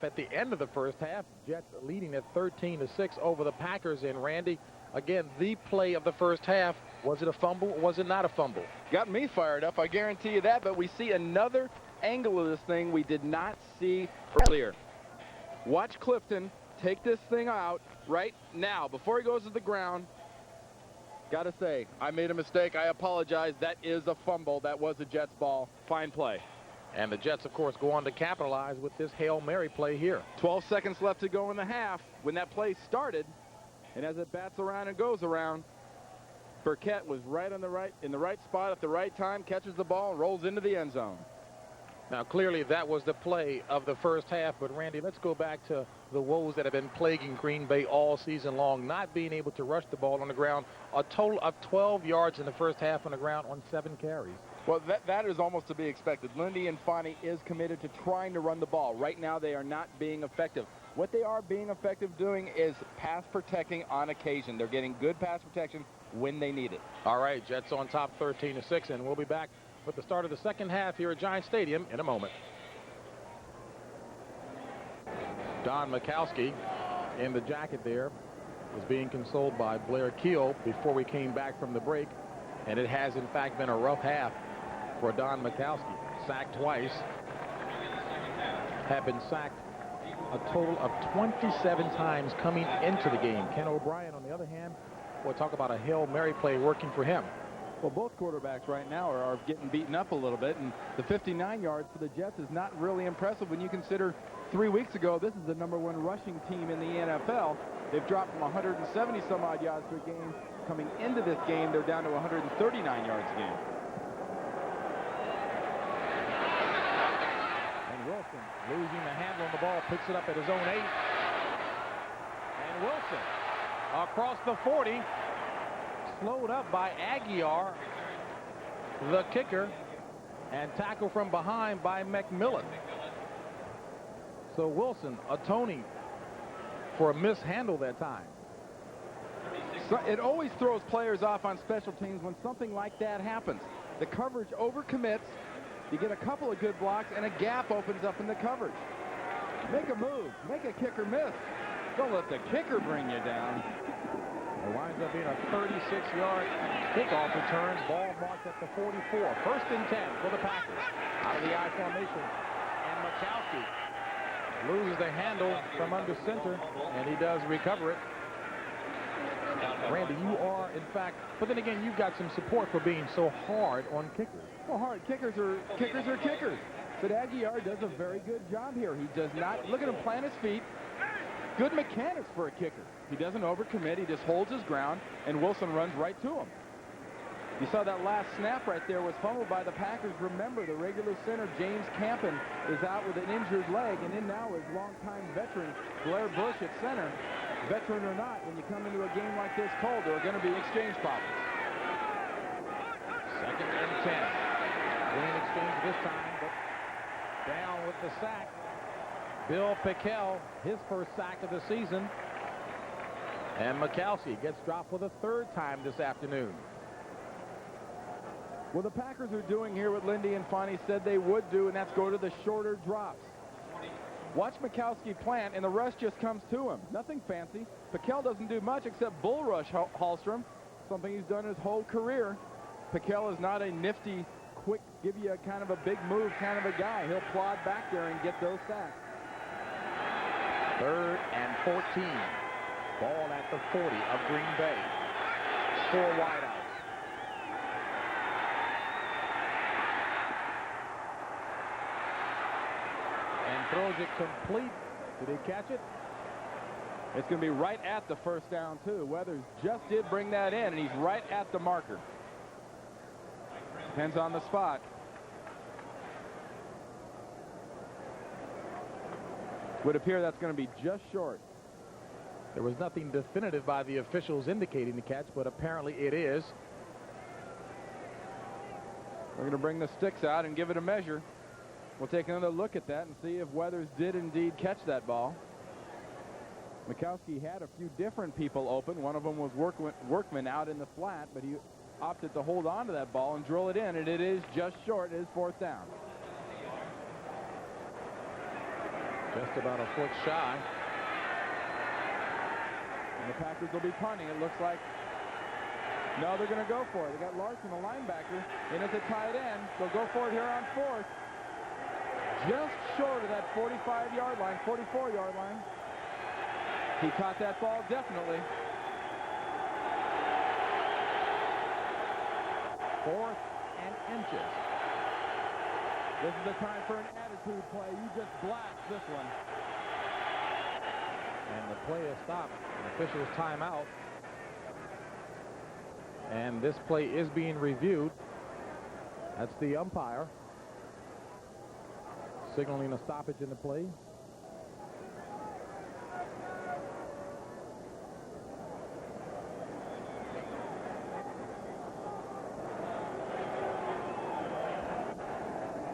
At the end of the first half, Jets leading at 13-6 over the Packers. And Randy, again, the play of the first half. Was it a fumble or was it not a fumble? Got me fired up, I guarantee you that. But we see another angle of this thing we did not see earlier. Watch Clifton take this thing out right now before he goes to the ground. Gotta say, I made a mistake. I apologize. That is a fumble. That was a Jets ball. Fine play. And the Jets, of course, go on to capitalize with this Hail Mary play here. 12 seconds left to go in the half when that play started. And as it bats around and goes around, Burkett was in the right spot at the right time, catches the ball, and rolls into the end zone. Now, clearly, that was the play of the first half. But, Randy, let's go back to the woes that have been plaguing Green Bay all season long, not being able to rush the ball on the ground. A total of 12 yards in the first half on the ground on 7 carries. Well, that is almost to be expected. Lindy Infante is committed to trying to run the ball. Right now, they are not being effective. What they are being effective doing is pass protecting on occasion. They're getting good pass protection when they need it. All right, Jets on top 13-6, and we'll be back with the start of the second half here at Giant Stadium in a moment. Don Mikowski in the jacket there was being consoled by Blair Keel before we came back from the break, and it has in fact been a rough half for Don Mikowski. Sacked twice, have been sacked a total of 27 times coming into the game. Ken O'Brien, on the other hand, we'll talk about a Hail Mary play working for him. Well, both quarterbacks right now are getting beaten up a little bit, and the 59 yards for the Jets is not really impressive when you consider 3 weeks ago this is the #1 rushing team in the NFL. They've dropped from 170 some odd yards per game. Coming into this game, they're down to 139 yards a game. And Wilson losing the handle on the ball, picks it up at his own 8. And Wilson across the 40. Slowed up by Aguiar, the kicker, and tackled from behind by McMillan. So Wilson atoning for a mishandle that time. So it always throws players off on special teams when something like that happens. The coverage overcommits, you get a couple of good blocks, and a gap opens up in the coverage. Make a move, make a kicker miss. Don't let the kicker bring you down. It winds up being a 36-yard kickoff return. Ball marked at the 44. 1st and 10 for the Packers. Out of the I formation. And Mikowski loses the handle from under center, and he does recover it. Randy, you are, in fact, but then again, you've got some support for being so hard on kickers. Well, hard kickers are kickers. But Aguiar does a very good job here. He does not, look at him plant his feet. Good mechanics for a kicker. He doesn't overcommit. He just holds his ground, and Wilson runs right to him. You saw that last snap right there was fumbled by the Packers. Remember, the regular center, James Campen, is out with an injured leg, and in now is longtime veteran Blair Bush at center. Veteran or not, when you come into a game like this cold, there are going to be exchange problems. 2nd and 10. Winning exchange this time, but down with the sack. Bill Pickell, his first sack of the season. And Mikowski gets dropped for the 3rd time this afternoon. What the Packers are doing here what Lindy Infante said they would do, and that's go to the shorter drops. Watch Mikowski plant, and the rush just comes to him. Nothing fancy. Pickell doesn't do much except bull rush Hallstrom, something he's done his whole career. Pickell is not a nifty, quick, give you a kind of a big move kind of a guy. He'll plod back there and get those sacks. 3rd and 14. Ball at the 40 of Green Bay. 4 wideouts. And throws it complete. Did he catch it? It's going to be right at the 1st down, too. Weathers just did bring that in, and he's right at the marker. Depends on the spot. Would appear that's going to be just short. There was nothing definitive by the officials indicating the catch, but apparently it is. We're going to bring the sticks out and give it a measure. We'll take another look at that and see if Weathers did indeed catch that ball. Mikowski had a few different people open. One of them was Workman out in the flat, but he opted to hold on to that ball and drill it in, and it is just short. It is 4th down. Just about a foot shy. And the Packers will be punting, it looks like. No, they're going to go for it. They got Larson, a linebacker, in at the tight end. They'll go for it here on fourth. Just short of that 45-yard line, 44-yard line. He caught that ball definitely. Fourth and inches. This is the time for an attitude play. You just blast this one. And the play is stopped. The official's timeout. And this play is being reviewed. That's the umpire signaling a stoppage in the play.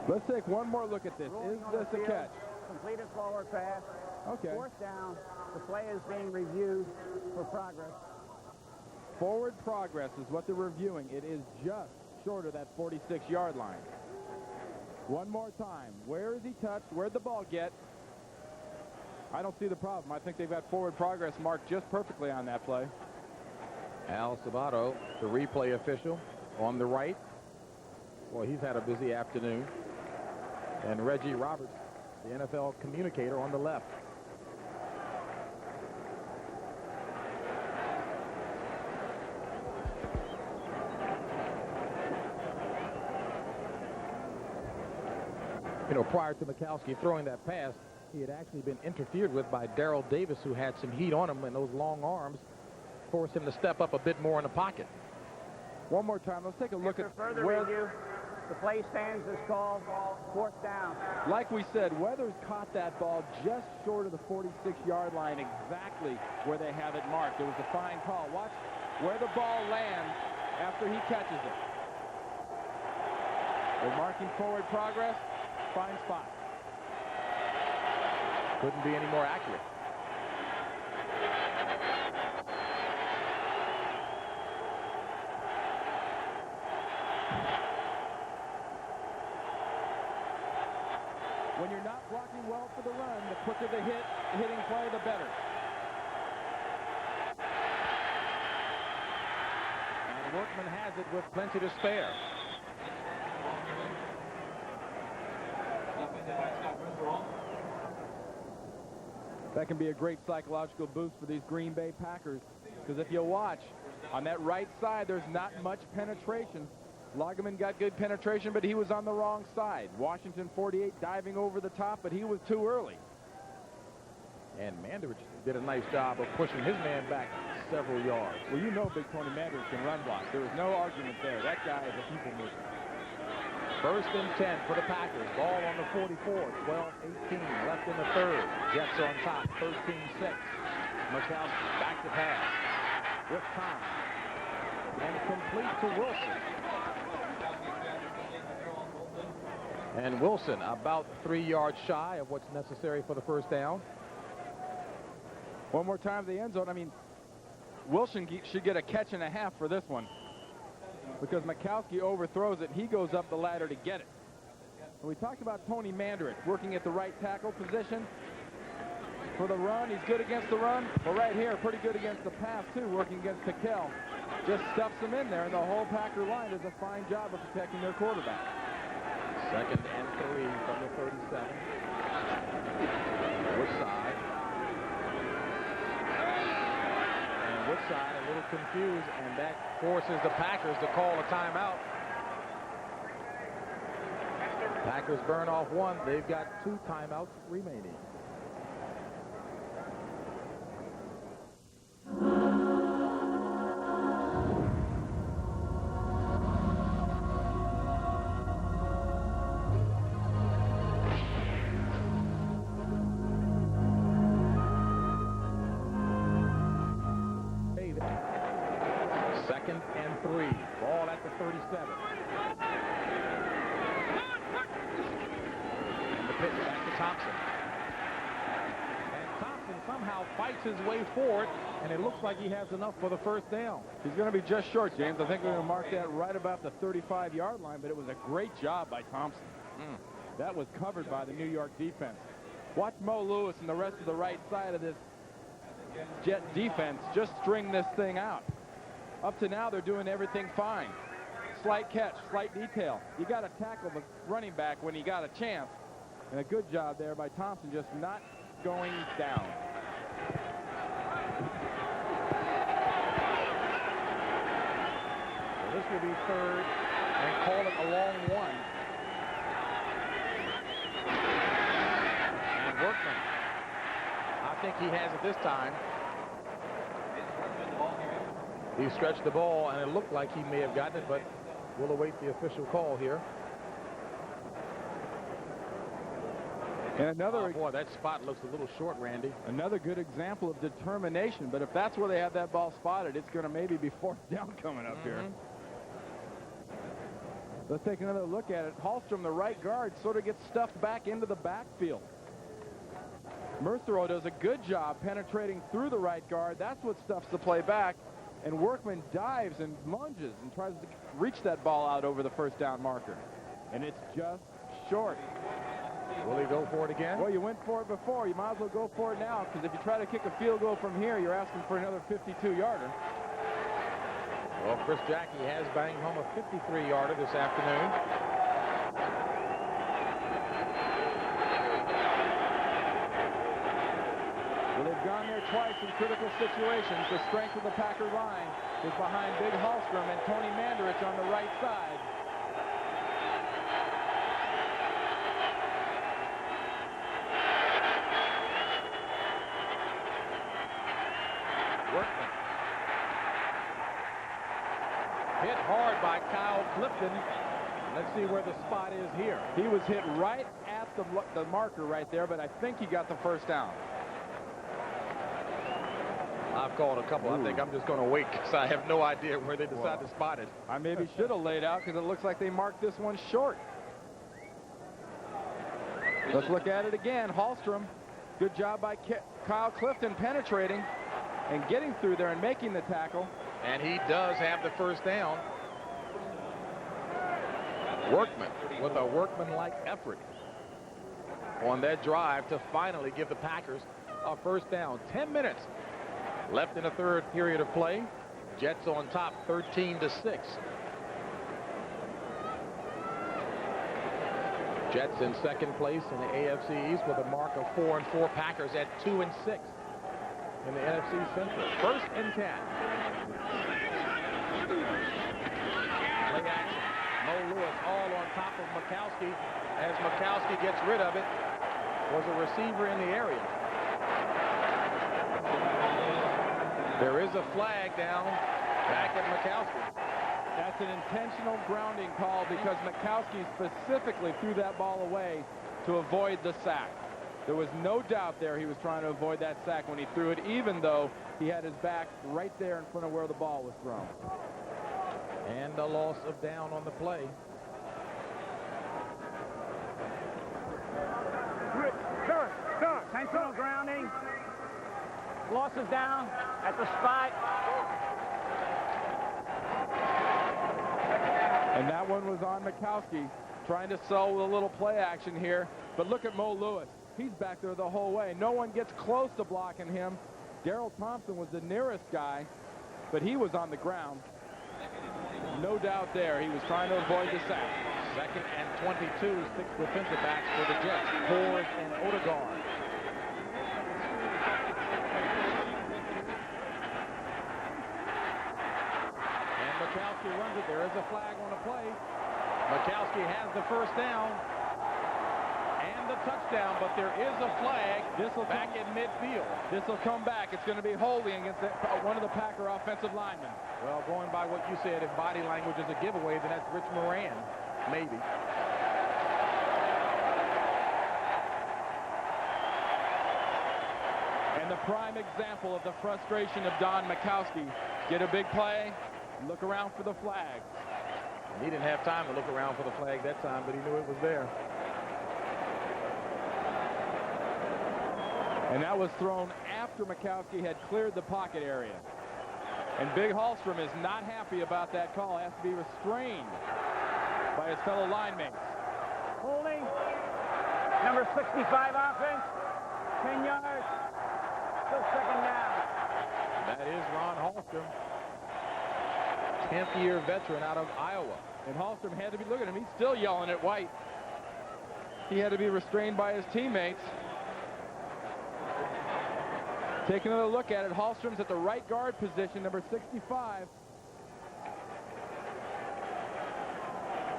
Let's take one more look at this. Is this a catch? Completed forward pass. Okay. Fourth down. The play is being reviewed for progress. Forward progress is what they're reviewing. It is just short of that 46-yard line. One more time. Where is he touched? Where'd the ball get? I don't see the problem. I think they've got forward progress marked just perfectly on that play. Al Sabato, the replay official, on the right. Well, he's had a busy afternoon. And Reggie Roberts, the NFL communicator, on the left. You know, prior to Mikowski throwing that pass, he had actually been interfered with by Darrell Davis, who had some heat on him, and those long arms forced him to step up a bit more in the pocket. One more time, let's take a look at further review. The play stands as called. Fourth down. Like we said, Weathers caught that ball just short of the 46-yard line, exactly where they have it marked. It was a fine call. Watch where the ball lands after he catches it. They're marking forward progress. Fine spot. Couldn't be any more accurate. When you're not blocking well for the run, the quicker the hitting play, the better. And Workman has it with plenty to spare. That can be a great psychological boost for these Green Bay Packers, because if you watch, on that right side, there's not much penetration. Lagerman got good penetration, but he was on the wrong side. Washington 48 diving over the top, but he was too early. And Mandarich did a nice job of pushing his man back several yards. Well, you know Big Tony Mandarich can run block. There was no argument there. That guy is a people mover. First and 10 for the Packers. Ball on the 44. 12-18 left in the third. Jets on top. 13-6. Mikowski back to pass. With time. And complete to Wilson. And Wilson about 3 yards shy of what's necessary for the first down. One more time to the end zone. I mean, Wilson should get a catch and a half for this one, because Mikowski overthrows it. He goes up the ladder to get it. And we talked about Tony Mandarich working at the right tackle position for the run. He's good against the run. Well, right here, pretty good against the pass, too, working against Piquel. Just stuffs him in there, and the whole Packer line does a fine job of protecting their quarterback. Second and 3 from the 37. Woodside. And Woodside a little confused, and that forces the Packers to call a timeout. Packers burn off one. They've got 2 timeouts remaining. Second and 3. Ball at the 37. And the pitch back to Thompson. And Thompson somehow fights his way forward, and it looks like he has enough for the first down. He's going to be just short, James. I think we're going to mark that right about the 35-yard line, but it was a great job by Thompson. That was covered by the New York defense. Watch Mo Lewis and the rest of the right side of this Jet defense just string this thing out. Up to now, they're doing everything fine. Slight catch, slight detail. You got to tackle the running back when you got a chance. And a good job there by Thompson, just not going down. Well, this will be third and call it a long one. And Workman, I think he has it this time. He stretched the ball, and it looked like he may have gotten it, but we'll await the official call here. And another, boy, that spot looks a little short, Randy. Another good example of determination. But if that's where they have that ball spotted, it's going to maybe be fourth down coming up here. Let's take another look at it. Hallstrom, the right guard, sort of gets stuffed back into the backfield. Merthero does a good job penetrating through the right guard. That's what stuffs the play back. And Workman dives and lunges and tries to reach that ball out over the first down marker. And it's just short. Will he go for it again? Well, you went for it before. You might as well go for it now, because if you try to kick a field goal from here, you're asking for another 52-yarder. Well, Chris Jackie has banged home a 53-yarder this afternoon. Well, they've gone there twice in critical situations. The strength of the Packer line is behind Big Hallstrom and Tony Mandarich on the right side. Workman. Hit hard by Kyle Clifton. Let's see where the spot is here. He was hit right at the marker right there, but I think he got the first down. I've called a couple. I think I'm just going to wait because I have no idea where they decide to spot it. I maybe should have laid out because it looks like they marked this one short. Let's look at it again. Hallstrom, good job by Kyle Clifton penetrating and getting through there and making the tackle. And he does have the first down. Workman with a workman-like effort on that drive to finally give the Packers a first down. 10 minutes left in the third period of play. Jets on top 13-6. Jets in second place in the AFC East with a mark of 4-4. Packers at 2-6 in the NFC Central. First and 10. Play action. Mo Lewis all on top of Mikowski. As Mikowski gets rid of it, was a receiver in the area. There is a flag down back at Mikowski. That's an intentional grounding call because Mikowski specifically threw that ball away to avoid the sack. There was no doubt there he was trying to avoid that sack when he threw it, even though he had his back right there in front of where the ball was thrown. And a loss of down on the play. Intentional grounding. Losses down at the spot. And that one was on Mikowski, trying to sell with a little play action here. But look at Mo Lewis. He's back there the whole way. No one gets close to blocking him. Darrell Thompson was the nearest guy, but he was on the ground. No doubt there. He was trying to avoid the sack. Second and 22, 6 defensive backs for the Jets. Ford and Odegaard. And Mikowski runs it. There is a flag on the play. Mikowski has the first down and the touchdown, but there is a flag back in midfield. This will come back. It's going to be holding against one of the Packer offensive linemen. Well, going by what you said, if body language is a giveaway, then that's Rich Moran, maybe. And the prime example of the frustration of Don Mikowski. Get a big play, look around for the flag. And he didn't have time to look around for the flag that time, but he knew it was there. And that was thrown after Mikowski had cleared the pocket area. And Big Hallstrom is not happy about that call. Has to be restrained by his fellow line mates. Holding. Number 65 offense, 10 yards, still second down. That is Ron Hallstrom, 10th year veteran out of Iowa. And Hallstrom had to be, look at him, he's still yelling at White. He had to be restrained by his teammates. Take another look at it. Hallstrom's at the right guard position, number 65.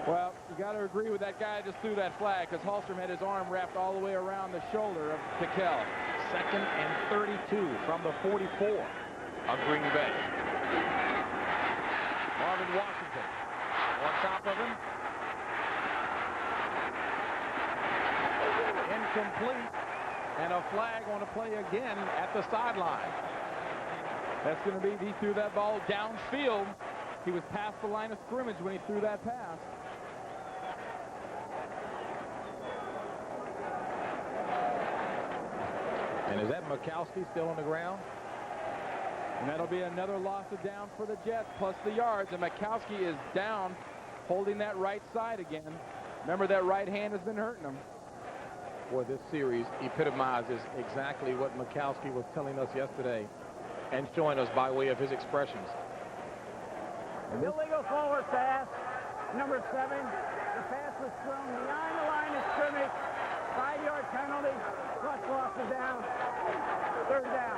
Well, you got to agree with that guy that just threw that flag, because Hallstrom had his arm wrapped all the way around the shoulder of Piquel. 2nd and 32 from the 44 of Green Bay. Marvin Washington on top of him. Incomplete, and a flag on a play again at the sideline. That's going to be, he threw that ball downfield. He was past the line of scrimmage when he threw that pass. And is that Mikowski still on the ground? And that'll be another loss of down for the Jets, plus the yards. And Mikowski is down, holding that right side again. Remember, that right hand has been hurting him. Boy, this series epitomizes exactly what Mikowski was telling us yesterday and showing us by way of his expressions. Illegal forward pass, number 7. The pass was thrown behind the line of scrimmage. 5-yard penalty, plus loss of down. Third down.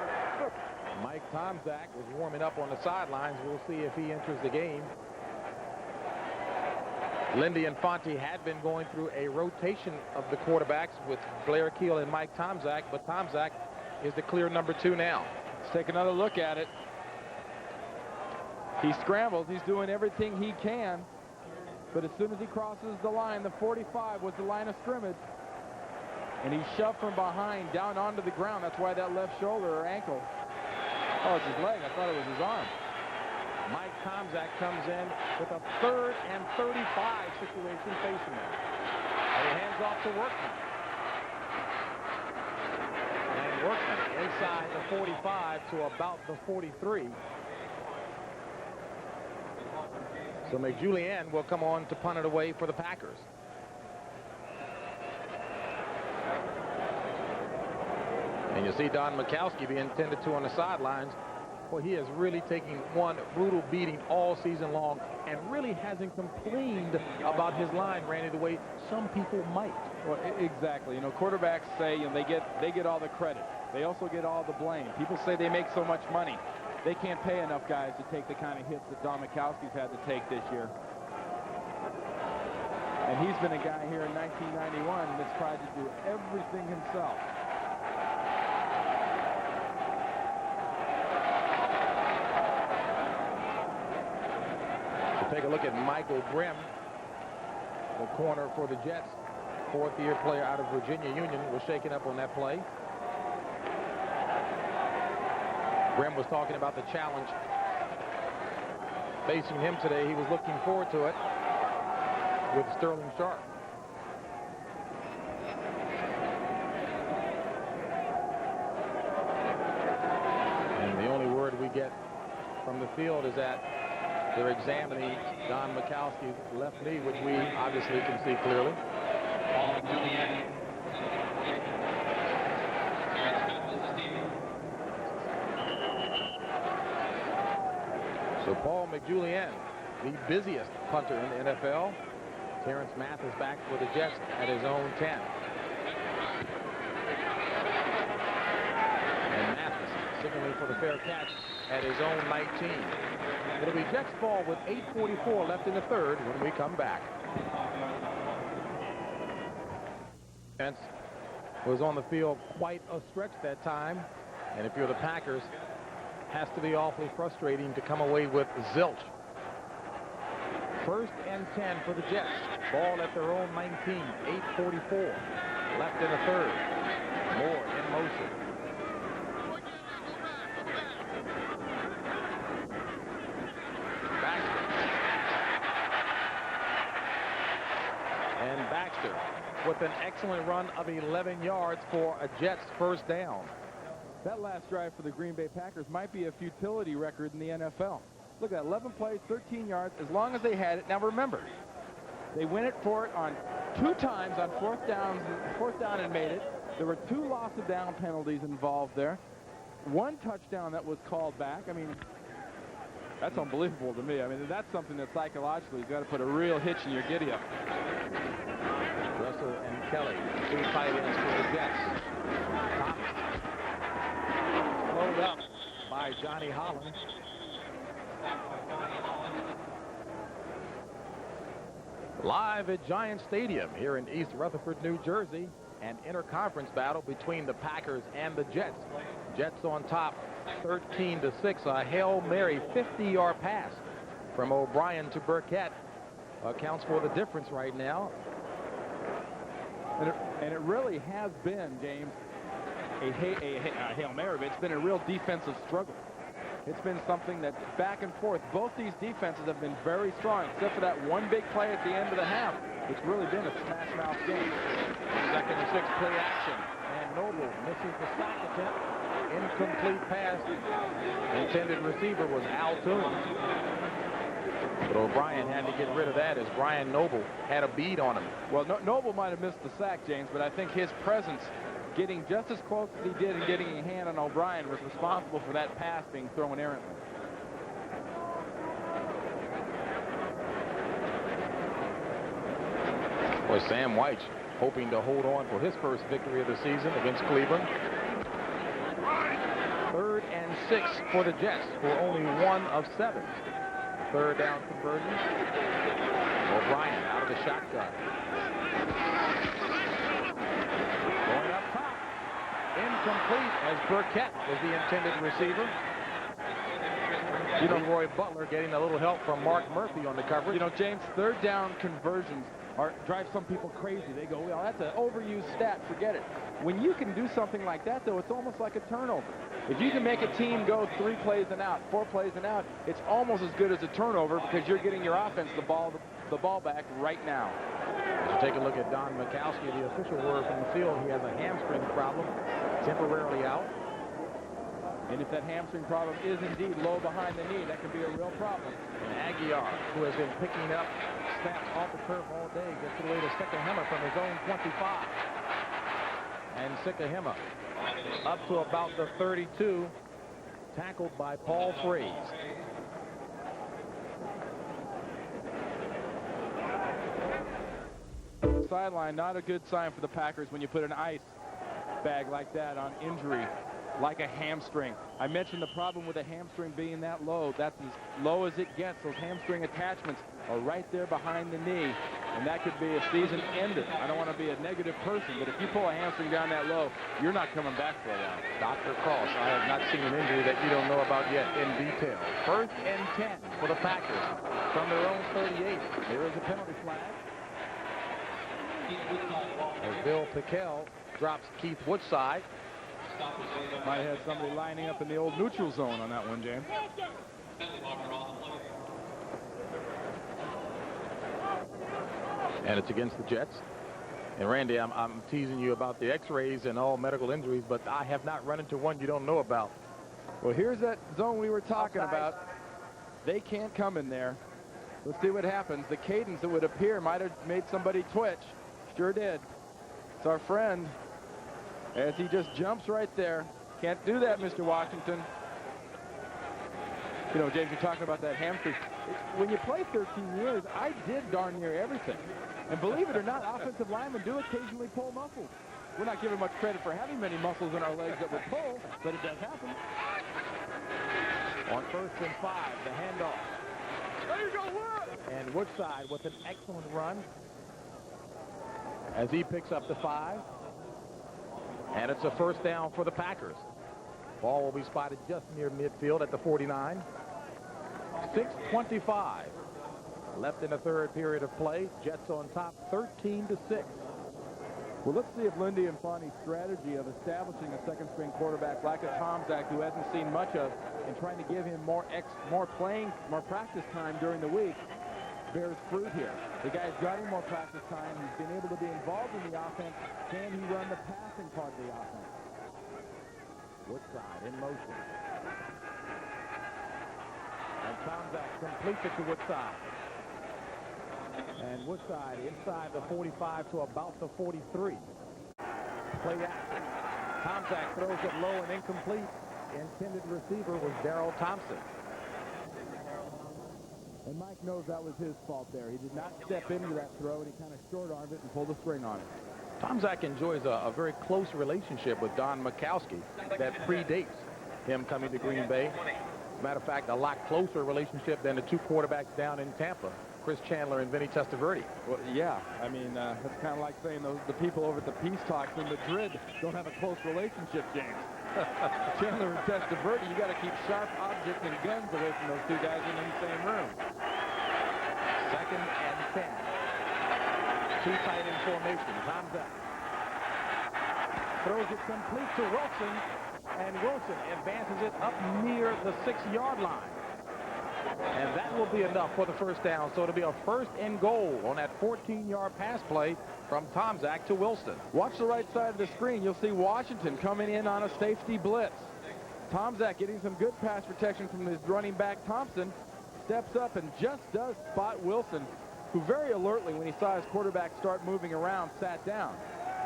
Mike Tomczak was warming up on the sidelines. We'll see if he enters the game. Lindy and Fonte had been going through a rotation of the quarterbacks with Blair Keel and Mike Tomczak, but Tomczak is the clear number 2 now. Let's take another look at it. He scrambles. He's doing everything he can. But as soon as he crosses the line, the 45 was the line of scrimmage. And he's shoved from behind down onto the ground. That's why that left shoulder or ankle. Oh, it's his leg. I thought it was his arm. Mike Tomczak comes in with a 3rd and 35 situation facing him. And he hands off to Workman. And Workman inside the 45 to about the 43. So McJulian will come on to punt it away for the Packers. And you see Don Mikowski being tended to on the sidelines. Well, he is really taking one brutal beating all season long and really hasn't complained about his line, Randy, the way some people might. Well, exactly. You know, quarterbacks say, you know, they get all the credit. They also get all the blame. People say they make so much money. They can't pay enough guys to take the kind of hits that Don Mikowski's had to take this year. And he's been a guy here in 1991 that's tried to do everything himself. Take a look at Michael Grimm, the corner for the Jets. 4th-year player out of Virginia Union was shaken up on that play. Grimm was talking about the challenge facing him today. He was looking forward to it with Sterling Sharp. And the only word we get from the field is that they're examining Don Mikowski's left knee, which we obviously can see clearly. So Paul McJulian, the busiest punter in the NFL. Terrence Mathis back for the Jets at his own 10. And Mathis signaling for the fair catch at his own 19. It'll be Jets ball with 8:44 left in the 3rd when we come back. Defense was on the field quite a stretch that time. And if you're the Packers, has to be awfully frustrating to come away with zilch. 1st and 10 for the Jets. Ball at their own 19. 8:44 left in the 3rd. Moore in motion. Baxter with an excellent run of 11 yards for a Jets first down. That last drive for the Green Bay Packers might be a futility record in the NFL. Look at that, 11 plays, 13 yards, as long as they had it. Now remember, They went it for it on 2 times on fourth down and made it. There were 2 loss of down penalties involved there. 1 touchdown that was called back. I mean, that's unbelievable to me. I mean, that's something that psychologically has got to put a real hitch in your giddy-up. Russell and Kelly, 2 tight ends for the Jets. Thomas. Slowed up by Johnny Holland. Live at Giant Stadium here in East Rutherford, New Jersey, an interconference battle between the Packers and the Jets. Jets on top 13-6. A Hail Mary 50-yard pass from O'Brien to Burkett accounts for the difference right now. And it really has been, James, a Hail Mary, but it's been a real defensive struggle. It's been something that's back and forth. Both these defenses have been very strong, except for that one big play at the end of the half. It's really been a smash-mouth game. 2nd and 6 play action. And Noble misses the sack attempt. Incomplete pass. Intended receiver was Al Toombs. But O'Brien had to get rid of that as Brian Noble had a bead on him. Well, Noble might have missed the sack, James, but I think his presence getting just as close as he did and getting a hand on O'Brien was responsible for that pass being thrown errantly. Boy, Sam White hoping to hold on for his first victory of the season against Cleveland. 3rd and 6 for the Jets for only 1 of 7. 3rd down conversion. O'Brien out of the shotgun. Going up top. Incomplete as Burkett was the intended receiver. You know, Roy Butler getting a little help from Mark Murphy on the coverage. You know, James, 3rd down conversions drive some people crazy. They go, well, that's an overused stat. Forget it. When you can do something like that, though, it's almost like a turnover. If you can make a team go 3 plays and out, 4 plays and out, it's almost as good as a turnover because you're getting your offense the ball back right now. Let's take a look at Don Mikowski. The official word from the field, he has a hamstring problem, temporarily out. And if that hamstring problem is indeed low behind the knee, that can be a real problem. And Aguiar, who has been picking up snaps off the turf all day, gets it away to Sikahema from his own 25. And Sikahema up to about the 32, tackled by Paul Freese. Sideline, not a good sign for the Packers when you put an ice bag like that on injury, like a hamstring. I mentioned the problem with a hamstring being that low. That's as low as it gets. Those hamstring attachments are right there behind the knee, and that could be a season ender. I don't want to be a negative person, but if you pull a hamstring down that low, you're not coming back for a while. Dr. Cross, I have not seen an injury that you don't know about yet in detail. 1st and 10 for the Packers from their own 38. There is a penalty flag. As Bill Pickell drops Keith Woodside. Might have had somebody lining up in the old neutral zone on that one, James. And it's against the Jets. And Randy, I'm teasing you about the x-rays and all medical injuries, but I have not run into one you don't know about. Well, here's that zone we were talking about. They can't come in there. Let's see what happens. The cadence, it would appear, might have made somebody twitch. Sure did. It's our friend as he just jumps right there. Can't do that, Mr. Washington. You know, James, you're talking about that hamstring. When you play 13 years, I did darn near everything. And believe it or not, offensive linemen do occasionally pull muscles. We're not giving much credit for having many muscles in our legs that will pull, but it does happen. On 1st and 5, the handoff. There you go, Wood! And Woodside with an excellent run as he picks up the 5. And it's a 1st down for the Packers. Ball will be spotted just near midfield at the 49. 6:25 left in the 3rd period of play. Jets on top 13-6. Well, let's see if Lindy and Fonnie's strategy of establishing a 2nd-string quarterback like a Tomczak, who hasn't seen much of, and trying to give him more practice time during the week, bears fruit here. The guy's got him more practice time. He's been able to be involved in the offense. Can he run the passing part of the offense? Woodside in motion. And Tomczak completes it to Woodside. And Woodside inside the 45 to about the 43. Play action. Tomczak throws it low and incomplete. Intended receiver was Darrell Thompson. And Mike knows that was his fault there. He did not step into that throw, and he kind of short-armed it and pulled the string on it. Tomczak enjoys a very close relationship with Don Mikowski that predates him coming to Green Bay. As a matter of fact, a lot closer relationship than the two quarterbacks down in Tampa, Chris Chandler and Vinny Testaverde. Well, yeah, I mean, that's kind of like saying the people over at the peace talks in Madrid don't have a close relationship, James. Chandler and Testaverde, you got to keep sharp objects and guns away from those two guys in the same room. 2nd and 10. Two tight end formation. Tomczak throws it complete to Wilson, and Wilson advances it up near the 6-yard line. And that will be enough for the first down. So it'll be a 1st and goal on that 14-yard pass play from Tomczak to Wilson. Watch the right side of the screen. You'll see Washington coming in on a safety blitz. Tomczak getting some good pass protection from his running back Thompson. Steps up and just does spot Wilson, who very alertly, when he saw his quarterback start moving around, sat down.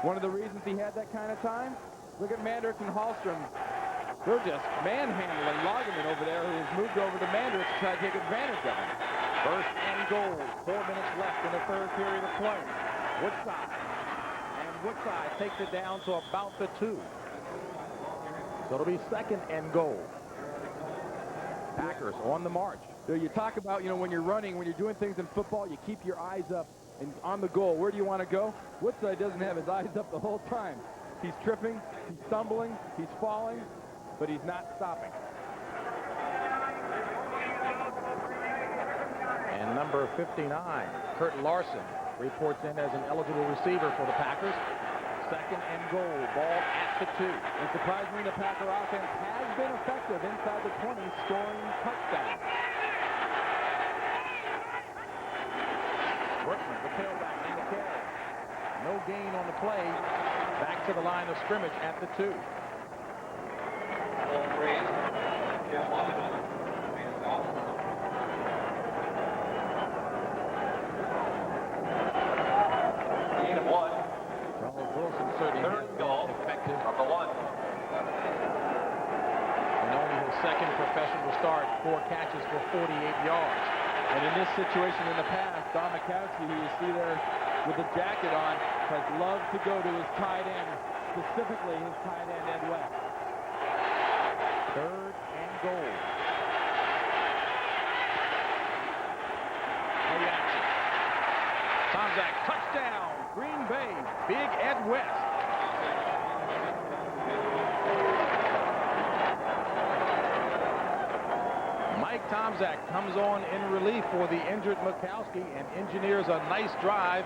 One of the reasons he had that kind of time? Look at Mandrick and Hallstrom. They're just manhandling Lagerman over there, who has moved over to Mandrick to try to take advantage of him. 1st and goal. 4 minutes left in the 3rd period of play. Woodside. And Woodside takes it down to about the 2. So it'll be 2nd and goal. Packers on the march. So you talk about, when you're running, when you're doing things in football, you keep your eyes up and on the goal. Where do you want to go? Woodside doesn't have his eyes up the whole time. He's tripping, he's stumbling, he's falling, but he's not stopping. And number 59, Kurt Larson, reports in as an eligible receiver for the Packers. 2nd and goal, ball at the 2. And surprisingly, the Packer offense has been effective inside the 20, scoring touchdowns. Workman, the tailback, in the carry. No gain on the play. Back to the line of scrimmage at the 2. Charles Wilson certainly has been effective. Number 1. And only his 2nd professional start, 4 catches for 48 yards. And in this situation in the past, Don Mikowski, who you see there with the jacket on, has loved to go to his tight end, specifically his tight end, Ed West. 3rd and goal. Play action. Tomczak, touchdown, Green Bay, big Ed West. Mike Tomczak comes on in relief for the injured Mikowski and engineers a nice drive,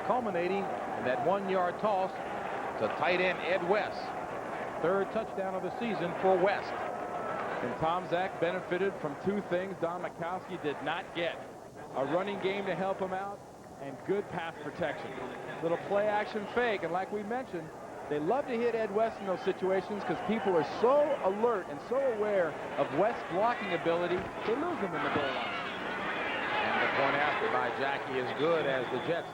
culminating in that 1-yard toss to tight end Ed West. 3rd touchdown of the season for West. And Tomczak benefited from 2 things Don Mikowski did not get. A running game to help him out and good pass protection. Little play action fake, and like we mentioned, they love to hit Ed West in those situations because people are so alert and so aware of West's blocking ability, they lose him in the goal line. And the point after by Jackie is good as the Jets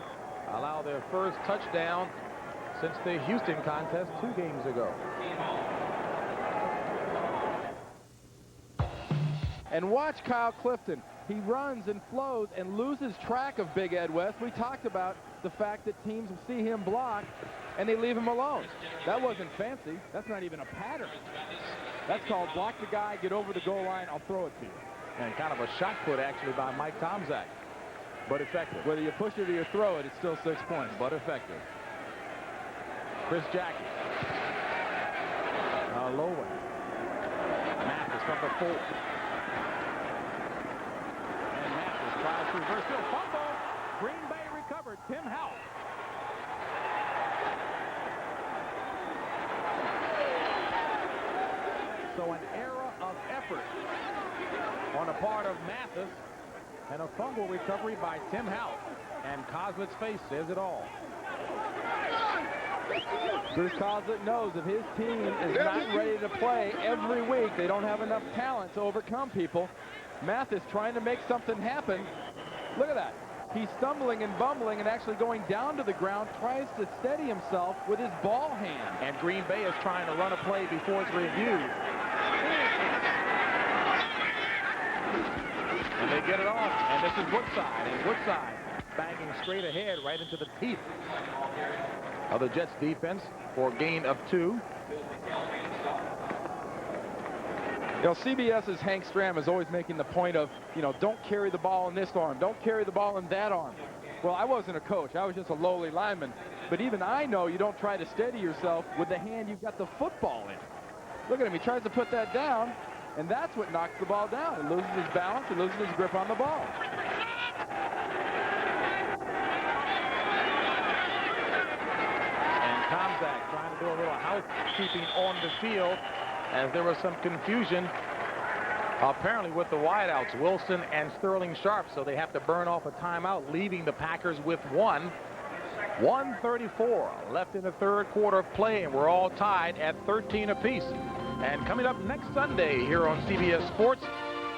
allow their first touchdown since the Houston contest 2 games ago. And watch Kyle Clifton. He runs and flows and loses track of Big Ed West. We talked about the fact that teams will see him block and they leave him alone. That wasn't fancy. That's not even a pattern. That's called block the guy, get over the goal line, I'll throw it to you. And kind of a shot put actually by Mike Tomczak, but effective. Whether you push it or you throw it, it's still 6 points. But effective. Chris Jackie. Low one. Mathis from the 4. And Mathis tries to reverse field. Fumble. Green Bay recovered. Tim House. So an era of effort on the part of Mathis and a fumble recovery by Tim House. And Coslet's face says it all. Bruce Coslet knows if his team is not ready to play every week, they don't have enough talent to overcome people. Mathis trying to make something happen. Look at that. he's stumbling and bumbling and actually going down to the ground, tries to steady himself with his ball hand. And Green Bay is trying to run a play before it's reviewed. And they get it off, and this is Woodside, and Woodside banging straight ahead right into the teeth of the Jets defense for a gain of 2. You know, CBS's Hank Stram is always making the point of, you know, don't carry the ball in this arm, don't carry the ball in that arm. Well, I wasn't a coach, I was just a lowly lineman, but even I know you don't try to steady yourself with the hand you've got the football in. Look at him, he tries to put that down, and that's what knocks the ball down. He loses his balance, he loses his grip on the ball. And Tomczak trying to do a little housekeeping on the field as there was some confusion apparently with the wideouts, Wilson and Sterling Sharp, so they have to burn off a timeout, leaving the Packers with 1. 1:34 left in the third quarter of play, and we're all tied at 13 apiece. And coming up next Sunday here on CBS Sports,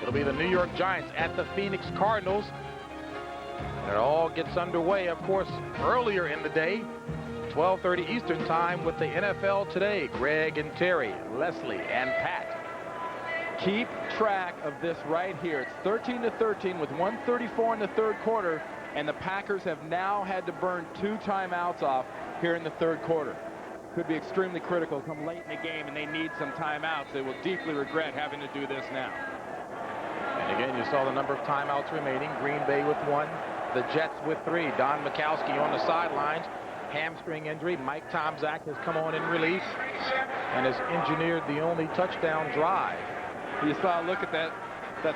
it'll be the New York Giants at the Phoenix Cardinals. And it all gets underway, of course, earlier in the day, 12:30 Eastern time with the NFL Today. Greg and Terry, Leslie and Pat. Keep track of this right here. It's 13-13 with 1:34 in the third quarter, and the Packers have now had to burn 2 timeouts off here in the third quarter. Could be extremely critical come late in the game, and they need some timeouts. They will deeply regret having to do this now. And again, you saw the number of timeouts remaining. Green Bay with 1, the Jets with 3. Don Mikowski on the sidelines. Hamstring injury. Mike Tomczak has come on in relief and has engineered the only touchdown drive. You saw, look at that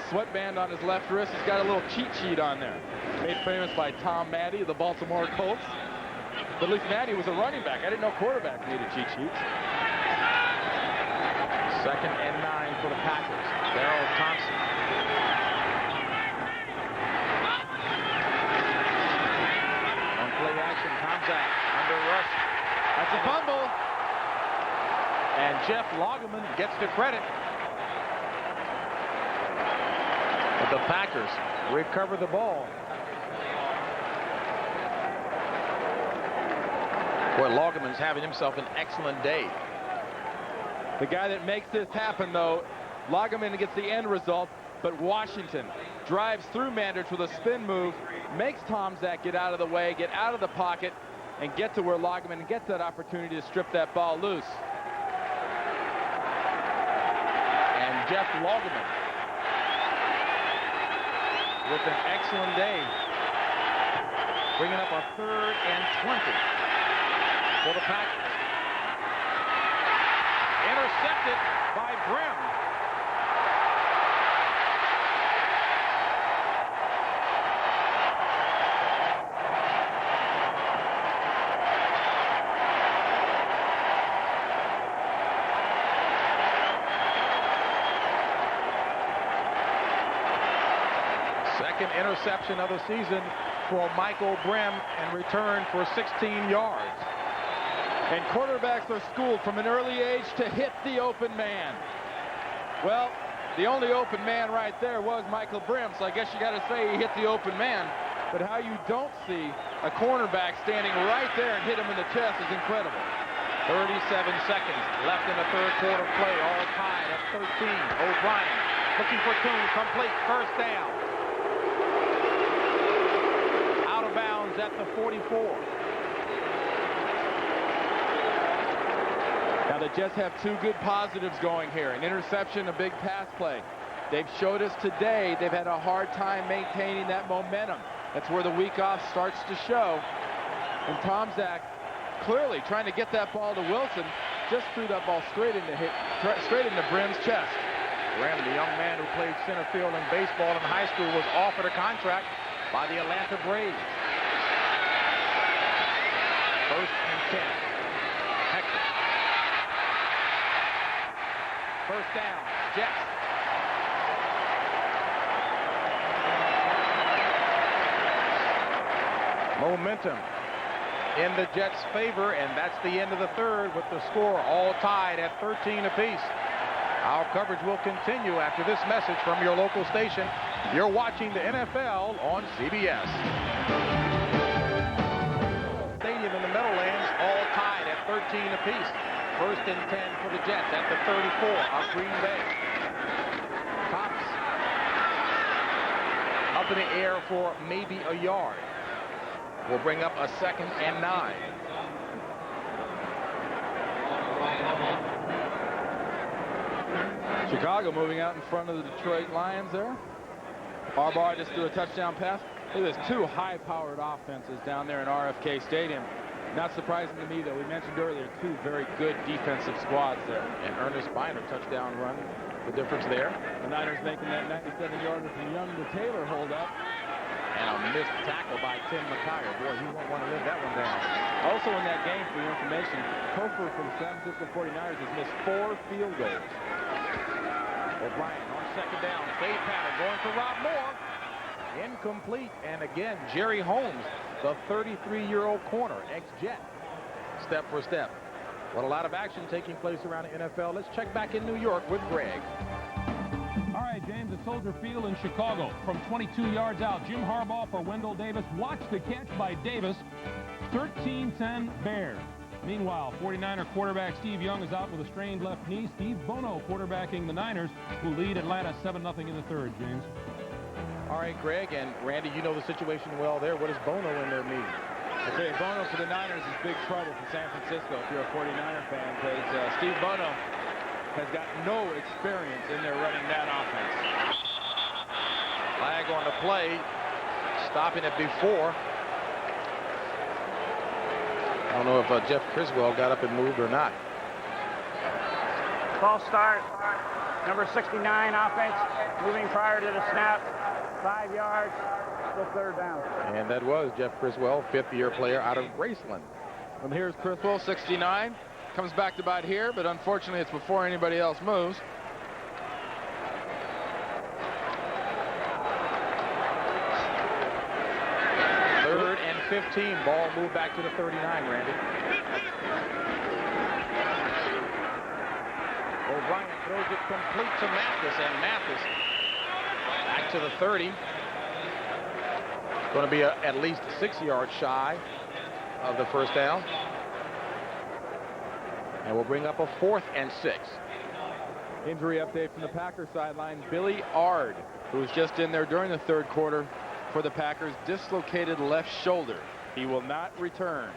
sweatband on his left wrist. He's got a little cheat sheet on there. Made famous by Tom Maddie of the Baltimore Colts. But at least Maddie was a running back. I didn't know quarterbacks needed cheat sheets. 2nd and 9 for the Packers. Darrell Thompson. On play action, Tomczak under rush. That's a fumble. And Jeff Lageman gets the credit. But the Packers recover the ball. Boy, Lageman's having himself an excellent day. The guy that makes this happen, though, Lageman gets the end result, but Washington drives through Manders with a spin move, makes Tomczak get out of the way, get out of the pocket, and get to where Lageman gets that opportunity to strip that ball loose. And Jeff Lageman with an excellent day, bringing up a 3rd and 20 for the Packers. Intercepted by Brim. Second interception of the season for Michael Brim, and return for 16 yards. And quarterbacks are schooled from an early age to hit the open man. Well, the only open man right there was Michael Brim, so I guess you got to say he hit the open man. But how you don't see a cornerback standing right there and hit him in the chest is incredible. 37 seconds left in the third quarter play, all tied at 13. O'Brien looking for Tune, complete, first down. Out of bounds at the 44. Now the Jets have 2 good positives going here. An interception, a big pass play. They've showed us today they've had a hard time maintaining that momentum. That's where the week off starts to show. And Tomczak clearly trying to get that ball to Wilson, just threw that ball straight into Brim's chest. Brim, the young man who played center field in baseball in high school, was offered a contract by the Atlanta Braves. 1st and 10. Hector. First down, Jets. Momentum in the Jets' favor, and that's the end of the third with the score all tied at 13 apiece. Our coverage will continue after this message from your local station, You're watching the NFL on CBS. Stadium in the Meadowlands, all tied at 13 apiece. 1st and 10 for the Jets at the 34 of Green Bay. Tops up in the air for maybe a yard. Will bring up a 2nd and 9. Chicago moving out in front of the Detroit Lions there. Harbaugh just threw a touchdown pass. Look at this, 2 high-powered offenses down there in RFK Stadium. Not surprising to me, though. We mentioned earlier 2 very good defensive squads there. And Ernest Biner, touchdown run, the difference there. The Niners making that 97-yarder from Young to Taylor hold up. And a missed tackle by Tim McKyer. Boy, he won't want to live that one down. Also in that game, for your information, Kofor for the San Francisco 49ers has missed 4 field goals. O'Brien on 2nd down. Fade pattern going for Rob Moore. Incomplete. And again, Jerry Holmes, the 33-year-old corner, ex-Jet. Step for step. Well, a lot of action taking place around the NFL. Let's check back in New York with Greg. All right, James, at Soldier Field in Chicago. From 22 yards out, Jim Harbaugh for Wendell Davis. Watch the catch by Davis. 13-10 Bears. Meanwhile, 49er quarterback Steve Young is out with a strained left knee. Steve Bono quarterbacking the Niners, who lead Atlanta 7-0 in the 3rd, James. All right, Greg and Randy, you know the situation well there. What does Bono in there mean? Okay, Bono for the Niners is big trouble for San Francisco if you're a 49er fan, because Steve Bono has got no experience in there running that offense. Flag on the play, stopping it before. I don't know if Jeff Criswell got up and moved or not. False start. Number 69 offense, moving prior to the snap. 5 yards, still 3rd down. And that was Jeff Criswell, 5th-year player out of Graceland. And here's Criswell, 69. Comes back to about here, but unfortunately it's before anybody else moves. Third and 15. Ball moved back to the 39, Randy. O'Brien throws it complete to Mathis, and Mathis back to the 30. Going to be at least 6 yards shy of the 1st down. And we'll bring up a 4th and 6. Injury update from the Packers sideline. Billy Ard, who was just in there during the 3rd quarter for the Packers, dislocated left shoulder. He will not return.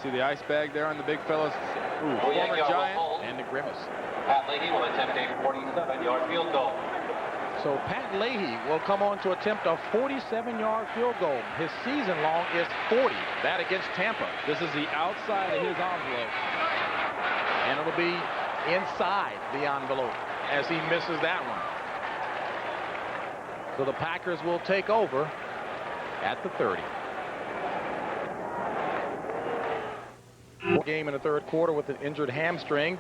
See the ice bag there on the big fellas. Former Giant and the grimace. Pat Leahy will attempt a 47-yard field goal. So Pat Leahy will come on to attempt a 47-yard field goal. His season long is 40. That against Tampa. This is the outside of his envelope. And it'll be inside the envelope as he misses that one. So the Packers will take over at the 30. Game in the 3rd quarter with an injured hamstring.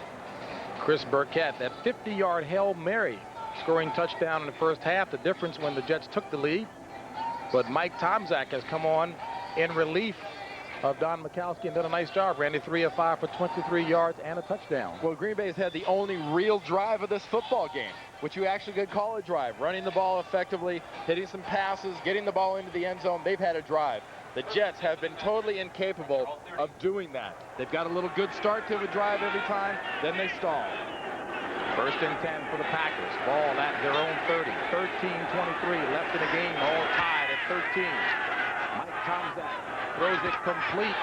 Chris Burkett, that 50-yard Hail Mary, scoring touchdown in the 1st half. The difference when the Jets took the lead. But Mike Tomczak has come on in relief of Don Mikowski and done a nice job. Randy, 3 of 5 for 23 yards and a touchdown. Well, Green Bay's had the only real drive of this football game, which you actually could call a drive. Running the ball effectively, hitting some passes, getting the ball into the end zone. They've had a drive. The Jets have been totally incapable of doing that. They've got a little good start to a drive every time, then they stall. 1st and 10 for the Packers. Ball at their own 30. 13-23 left in the game, all tied at 13. Mike Tomczak throws it complete.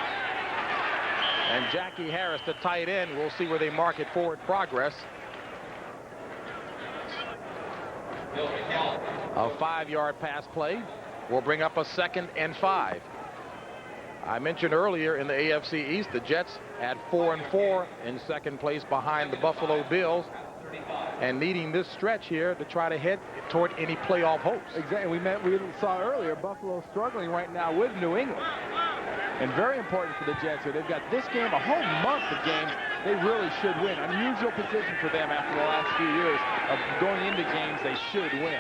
And Jackie Harris, the tight end, we'll see where they mark it forward progress. A 5-yard pass play will bring up a 2nd and 5. I mentioned earlier in the AFC East, the Jets at 4-4 in 2nd place behind the Buffalo Bills, and needing this stretch here to try to head toward any playoff hopes. Exactly. We saw earlier Buffalo struggling right now with New England. And very important for the Jets here. They've got this game, a whole month of games they really should win. Unusual position for them after the last few years of going into games they should win.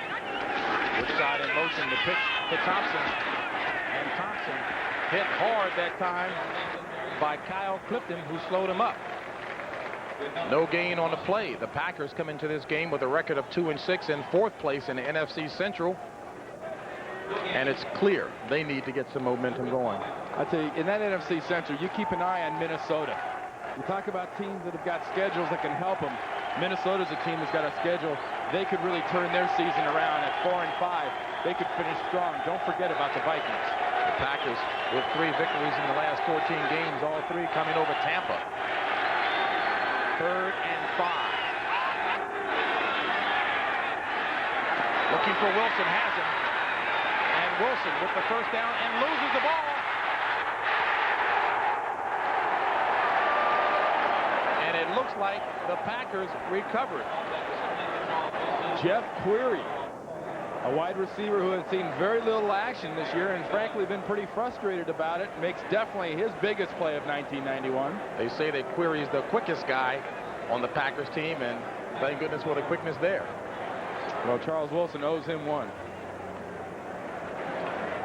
Which side in motion, the pitch to Thompson. And Thompson hit hard that time by Kyle Clifton, who slowed him up. No gain on the play. The Packers come into this game with a record of 2-6 in 4th place in the NFC Central. And it's clear they need to get some momentum going. I tell you, in that NFC Central, you keep an eye on Minnesota. You talk about teams that have got schedules that can help them. Minnesota's a team that's got a schedule. They could really turn their season around at 4-5. They could finish strong. Don't forget about the Vikings. The Packers with 3 victories in the last 14 games, all 3 coming over Tampa. 3rd and 5. Looking for Wilson, has him. And Wilson with the first down and loses the ball. And it looks like the Packers recovered. Jeff Query, a wide receiver who has seen very little action this year and frankly been pretty frustrated about it, makes definitely his biggest play of 1991. They say that Query is the quickest guy on the Packers team, and thank goodness for the quickness there. Well, Charles Wilson owes him one.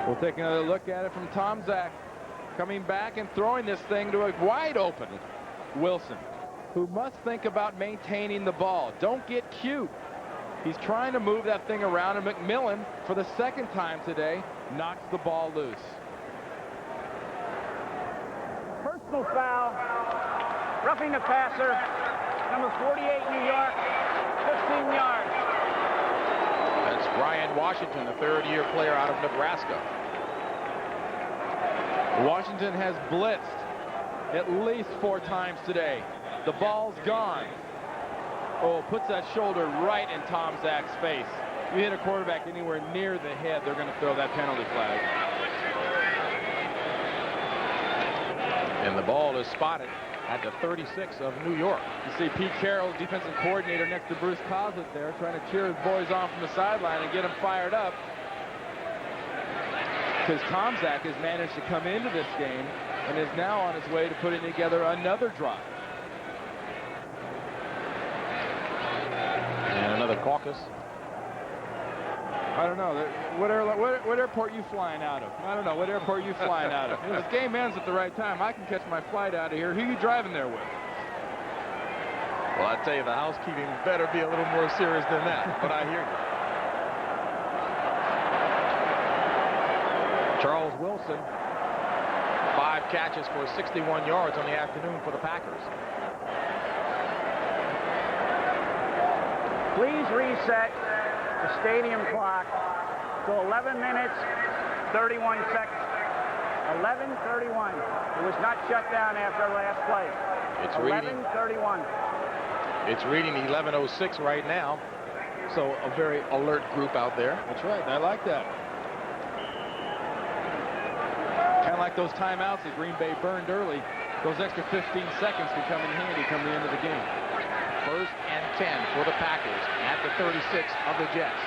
We'll take another look at it from Tomczak, coming back and throwing this thing to a wide open Wilson, who must think about maintaining the ball. Don't get cute. He's trying to move that thing around, and McMillan, for the 2nd time today, knocks the ball loose. Personal foul, roughing the passer, number 48, New York, 15 yards. That's Brian Washington, a 3rd-year player out of Nebraska. Washington has blitzed at least 4 times today. The ball's gone. Oh, puts that shoulder right in Tomczak's face. You hit a quarterback anywhere near the head, they're going to throw that penalty flag. And the ball is spotted at the 36 of New York. You see Pete Carroll, defensive coordinator, next to Bruce Coslet there, trying to cheer his boys on from the sideline and get them fired up. Because Tomczak has managed to come into this game and is now on his way to putting together another drive. And another caucus. I don't know. What airport you flying out of? I don't know. What airport you flying out of? If this game ends at the right time, I can catch my flight out of here. Who you driving there with? Well, I tell you, the housekeeping better be a little more serious than that, but I hear you. Charles Wilson, 5 catches for 61 yards on the afternoon for the Packers. Please reset the stadium clock to 11 minutes, 31 seconds. 11:31. It was not shut down after the last play. It's reading 11:31. It's reading 11:06 right now. So a very alert group out there. That's right. I like that. Kind of like those timeouts that Green Bay burned early. Those extra 15 seconds can come in handy come the end of the game. 1st and 10 for the Packers at the 36 of the Jets.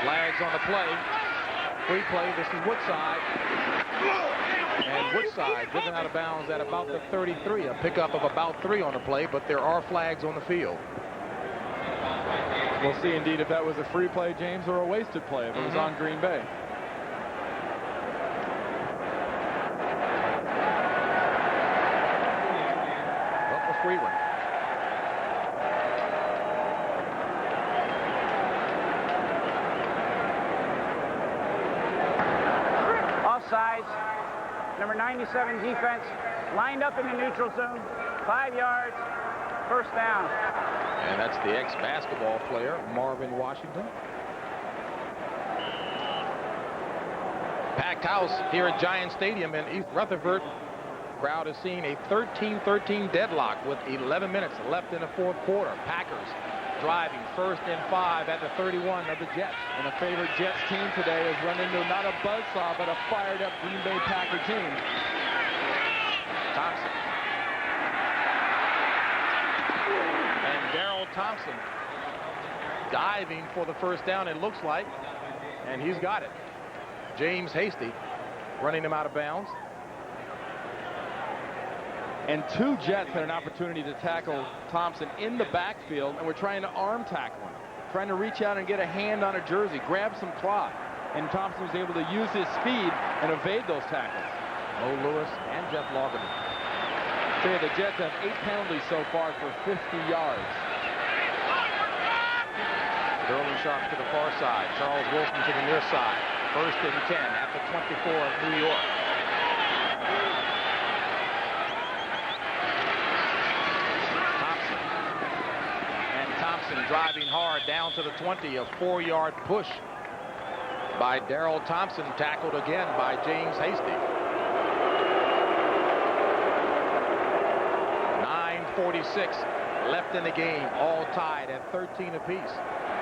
Flags on the play. Free play. This is Woodside. And Woodside driven out of bounds at about the 33. A pickup of about 3 on the play, but there are flags on the field. We'll see indeed if that was a free play, James, or a wasted play if it was on Green Bay. Free one. Offsides. Number 97 defense lined up in the neutral zone. 5 yards. 1st down. And that's the ex-basketball player, Marvin Washington. Packed house here at Giant Stadium in East Rutherford. Crowd has seen a 13-13 deadlock with 11 minutes left in the 4th quarter. Packers driving 1st and 5 at the 31 of the Jets. And a favorite Jets team today has run into not a buzzsaw, but a fired-up Green Bay Packer team. Thompson. And Darrell Thompson diving for the 1st down, it looks like. And he's got it. James Hasty running him out of bounds. And 2 Jets had an opportunity to tackle Thompson in the backfield, and were trying to arm tackle him, trying to reach out and get a hand on a jersey, grab some cloth. And Thompson was able to use his speed and evade those tackles. Mo Lewis and Jeff Laugerman. The Jets have 8 penalties so far for 50 yards. Sterling Sharp to the far side. Charles Wilson to the near side. 1st and 10 at the 24 of New York. Thompson driving hard down to the 20. A 4-yard push by Darrell Thompson, tackled again by James Hasty. 9:46 left in the game, all tied at 13 apiece.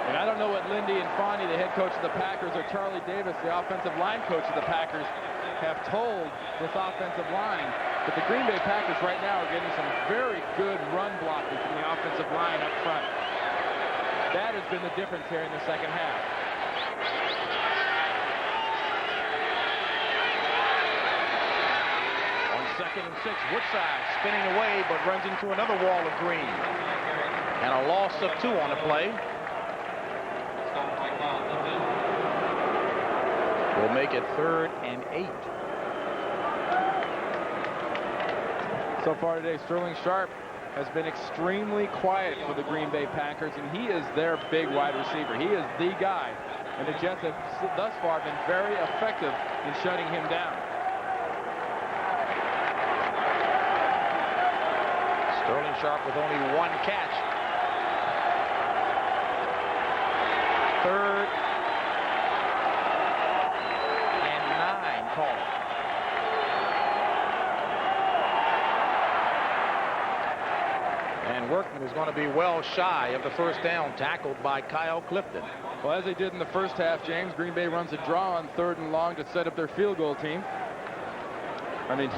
And I don't know what Lindy and Fonnie, the head coach of the Packers, or Charlie Davis, the offensive line coach of the Packers, have told this offensive line, but the Green Bay Packers right now are getting some very good run blocking from the offensive line up front. That has been the difference here in the second half. On 2nd and 6, Woodside spinning away, but runs into another wall of green. And a loss of 2 on the play. We'll make it 3rd and 8. So far today, Sterling Sharp has been extremely quiet for the Green Bay Packers, and he is their big wide receiver. He is the guy, and the Jets have thus far been very effective in shutting him down. Sterling Sharp with only 1 catch. 3rd and 9 called. And Workman is going to be well shy of the 1st down, tackled by Kyle Clifton. Well, as they did in the first half, James, Green Bay runs a draw on 3rd and long to set up their field goal team. I mean,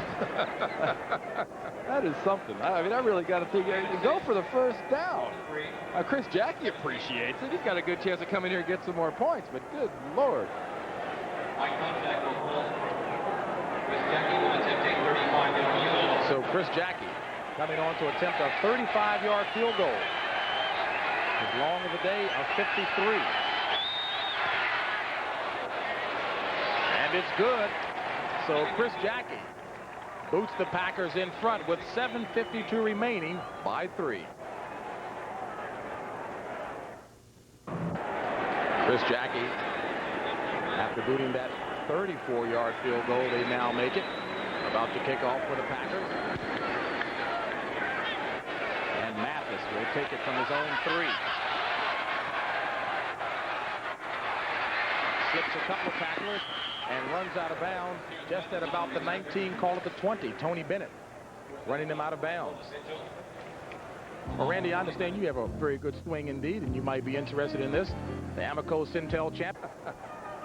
that is something. I mean, I really got to think, go for the 1st down. Chris Jackie appreciates it. He's got a good chance to come in here and get some more points, but good Lord. So Chris Jackie coming on to attempt a 35-yard field goal. His long of the day of 53. And it's good. So Chris Jackie boots the Packers in front with 7:52 remaining by 3. Chris Jackie, after booting that 34-yard field goal, they now make it. About to kick off for the Packers. And Mathis will take it from his own 3. Slips a couple of tacklers and runs out of bounds just at about the 19, call it the 20. Tony Bennett running him out of bounds. Well, Randy, I understand you have a very good swing indeed, and you might be interested in this. The Amico Centel champ.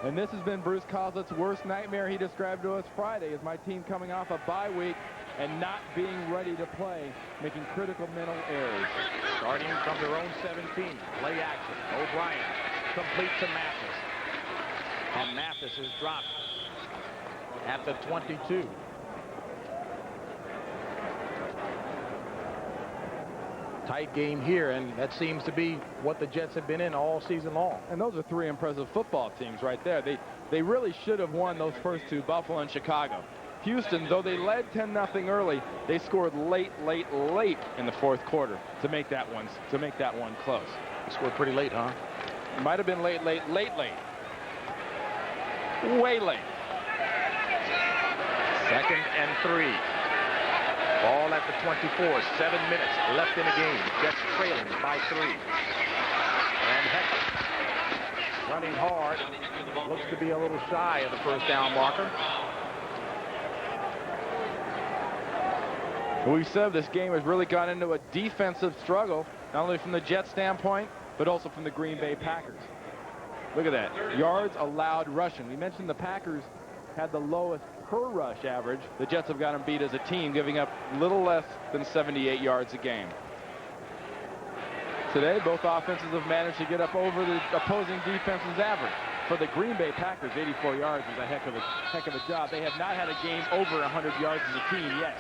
And this has been Bruce Coslett's worst nightmare. He described to us Friday as my team coming off a bye week and not being ready to play, making critical mental errors. Starting from their own 17, play action. O'Brien complete to Mathis. And Mathis is dropped at the 22. Tight game here, and that seems to be what the Jets have been in all season long. And those are 3 impressive football teams right there. They really should have won those first 2, Buffalo and Chicago. Houston, though they led 10-0 early, they scored late in the 4th quarter to make that one close. They scored pretty late, huh? It might have been late. Way late. 2nd and 3. Ball at the 24. 7 minutes left in the game. Jets trailing by 3. And Heckler running hard. Looks to be a little shy of the 1st down marker. We've said this game has really gone into a defensive struggle, not only from the Jets standpoint, but also from the Green Bay Packers. Look at that. Yards allowed rushing. We mentioned the Packers had the lowest per rush average. The Jets have got them beat as a team, giving up little less than 78 yards a game. Today, both offenses have managed to get up over the opposing defense's average. For the Green Bay Packers, 84 yards is a heck of a job. They have not had a game over 100 yards as a team yet.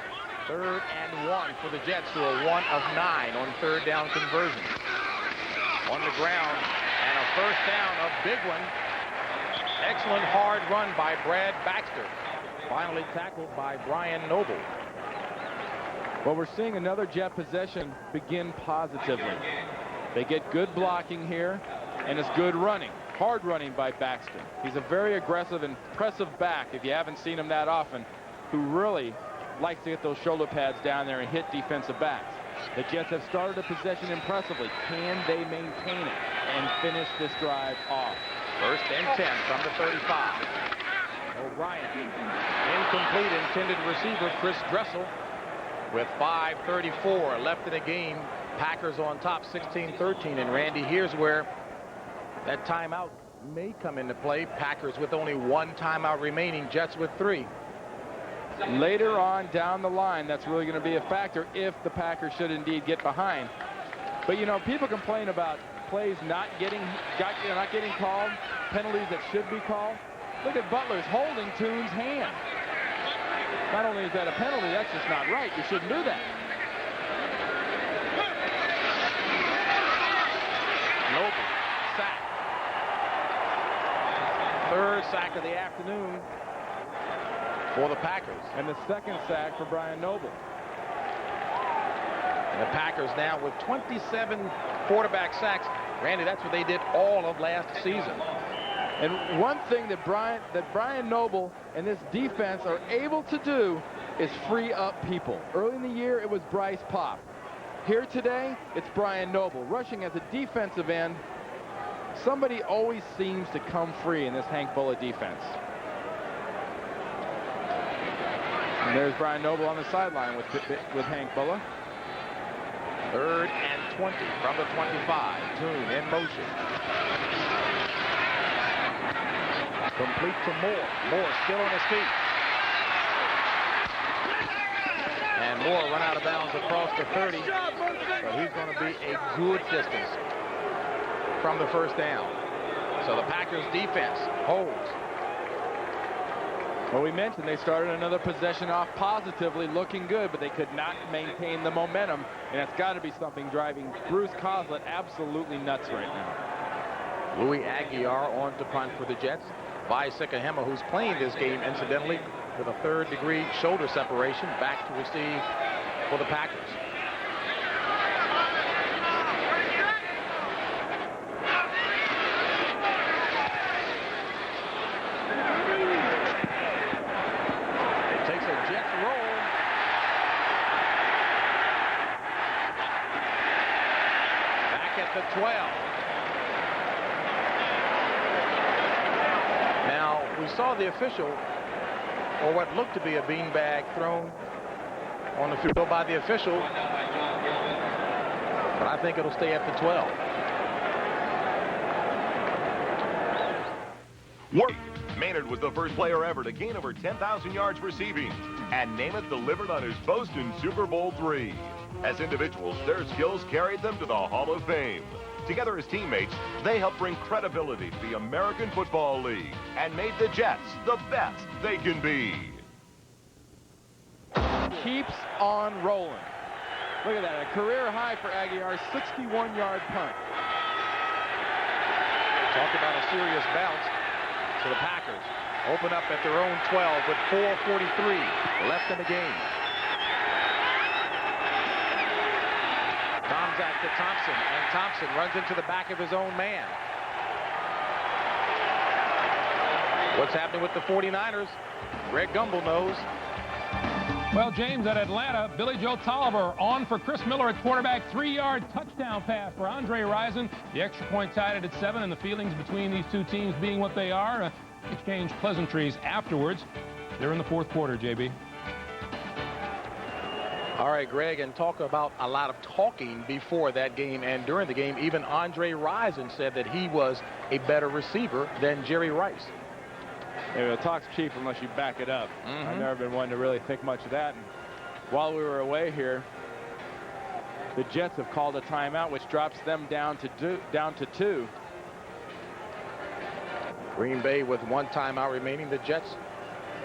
3rd and 1 for the Jets, who are 1 of 9 on 3rd down conversion. On the ground, and a 1st down, a big one. Excellent hard run by Brad Baxter. Finally tackled by Brian Noble. Well, we're seeing another Jet possession begin positively. They get good blocking here. and it's good running. Hard running by Baxter. He's a very aggressive and impressive back, if you haven't seen him that often, who really likes to get those shoulder pads down there and hit defensive backs. The Jets have started a possession impressively. Can they maintain it and finish this drive off? 1st and 10 from the 35. O'Brien. Incomplete, intended receiver Chris Dressel with 5:34 left in the game. Packers on top 16-13. And Randy, here's where that timeout may come into play. Packers with only 1 timeout remaining. Jets with 3. Later on down the line, that's really going to be a factor if the Packers should indeed get behind. But, you know, people complain about plays not getting called, penalties that should be called. Look at Butler's holding Toone's hand. Not only is that a penalty, that's just not right. You shouldn't do that. Noble, sack. 3rd sack of the afternoon for the Packers. And the 2nd sack for Brian Noble. And the Packers now with 27 quarterback sacks. Randy, that's what they did all of last season. And one thing that Brian Noble and this defense are able to do is free up people. Early in the year, it was Bryce Pop. Here today, it's Brian Noble. Rushing as a defensive end, somebody always seems to come free in this Hank Bullough defense. And there's Brian Noble on the sideline with Hank Bullough. 3rd and 20 from the 25. Toone in motion. Complete to Moore. Moore still on his feet. And Moore run out of bounds across the 30. But he's going to be a good distance from the 1st down. So the Packers defense holds. Well, we mentioned they started another possession off positively, looking good, but they could not maintain the momentum. And it's got to be something driving Bruce Coslett absolutely nuts right now. Louis Aguiar on to punt for the Jets. Vi Sikahema, who's playing this game, incidentally, with a 3rd-degree shoulder separation, back to receive for the Packers. It takes a Jets roll. Back at the 12. We saw the official, or what looked to be a beanbag thrown on the field by the official, but I think it'll stay at the 12. Work. Maynard was the first player ever to gain over 10,000 yards receiving, and Namath delivered on his boast in Super Bowl III. As individuals, their skills carried them to the Hall of Fame. Together as teammates, they helped bring credibility to the American Football League and made the Jets the best they can be. Keeps on rolling. Look at that, a career high for Aguiar's 61-yard punt. Talk about a serious bounce. So the Packers open up at their own 12 with 4:43 left in the game. Tomczak to Thompson, and Thompson runs into the back of his own man. What's happening with the 49ers? Greg Gumbel knows. Well, James, at Atlanta, Billy Joe Tolliver on for Chris Miller at quarterback. 3-yard touchdown pass for Andre Rison. The extra point tied it at 7, and the feelings between these two teams being what they are, exchange pleasantries afterwards. They're in the 4th quarter, JB. All right, Greg, and talk about a lot of talking before that game and during the game. Even Andre Rison said that he was a better receiver than Jerry Rice. Yeah, talk's cheap unless you back it up. I've never been one to really think much of that. And while we were away here, the Jets have called a timeout, which drops them down to 2. Green Bay with 1 timeout remaining. The Jets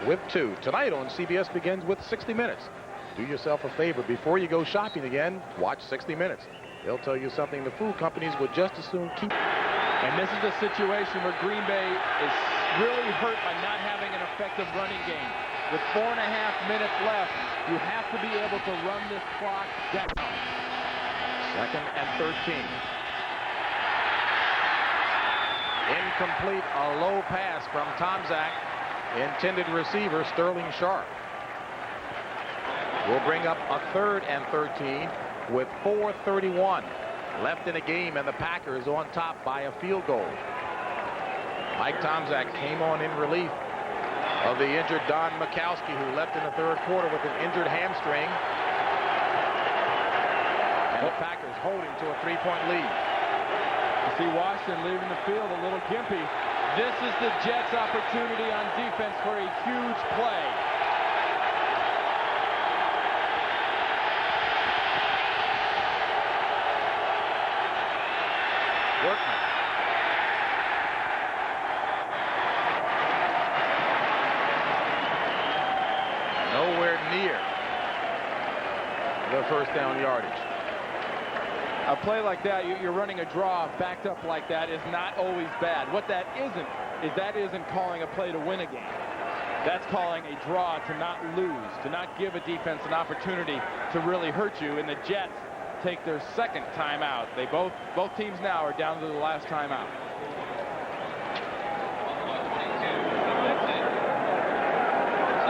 with 2. Tonight on CBS begins with 60 Minutes. Do yourself a favor. Before you go shopping again, watch 60 Minutes. They'll tell you something the food companies would just as soon keep. And this is a situation where Green Bay is really hurt by not having an effective running game. With 4.5 minutes left, you have to be able to run this clock down. 2nd and 13. Incomplete, a low pass from Tomczak. Intended receiver Sterling Sharp. Will bring up a 3rd and 13 with 4:31 left in the game, and the Packers on top by a field goal. Mike Tomczak came on in relief of the injured Don Mikowski, who left in the 3rd quarter with an injured hamstring. And the Packers holding to a 3-point lead. You see Washington leaving the field a little gimpy. This is the Jets' opportunity on defense for a huge play. Workman. Nowhere near the first down yardage. A play like that, you're running a draw backed up like that, is not always bad. What that isn't calling a play to win a game. That's calling a draw to not lose, to not give a defense an opportunity to really hurt you. And the Jets take their 2nd timeout. They both teams now are down to the last timeout.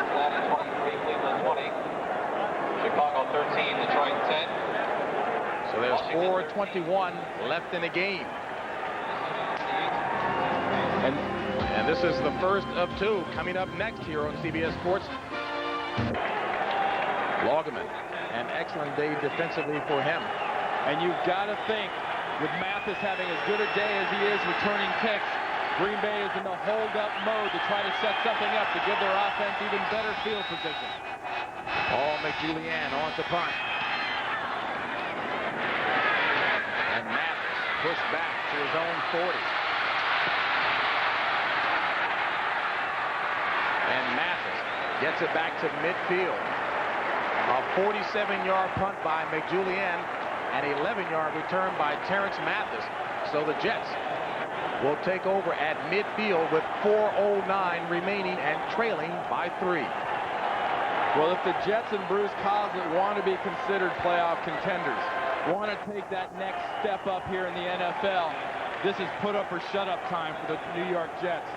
Cincinnati 23, Cleveland 20. Chicago 13, Detroit 10. So there's 4:21 left in the game. And this is the first of 2 coming up next here on CBS Sports. Loggeman, an excellent day defensively for him. And you've got to think, with Mathis having as good a day as he is returning kicks, Green Bay is in the hold-up mode to try to set something up to give their offense even better field position. Paul McJulian on to punt. And Mathis pushed back to his own 40. And Mathis gets it back to midfield. A 47-yard punt by McJulian, an 11-yard return by Terrence Mathis. So the Jets will take over at midfield with 4:09 remaining and trailing by 3. Well, if the Jets and Bruce Coslett want to be considered playoff contenders, want to take that next step up here in the NFL, this is put up or shut up time for the New York Jets.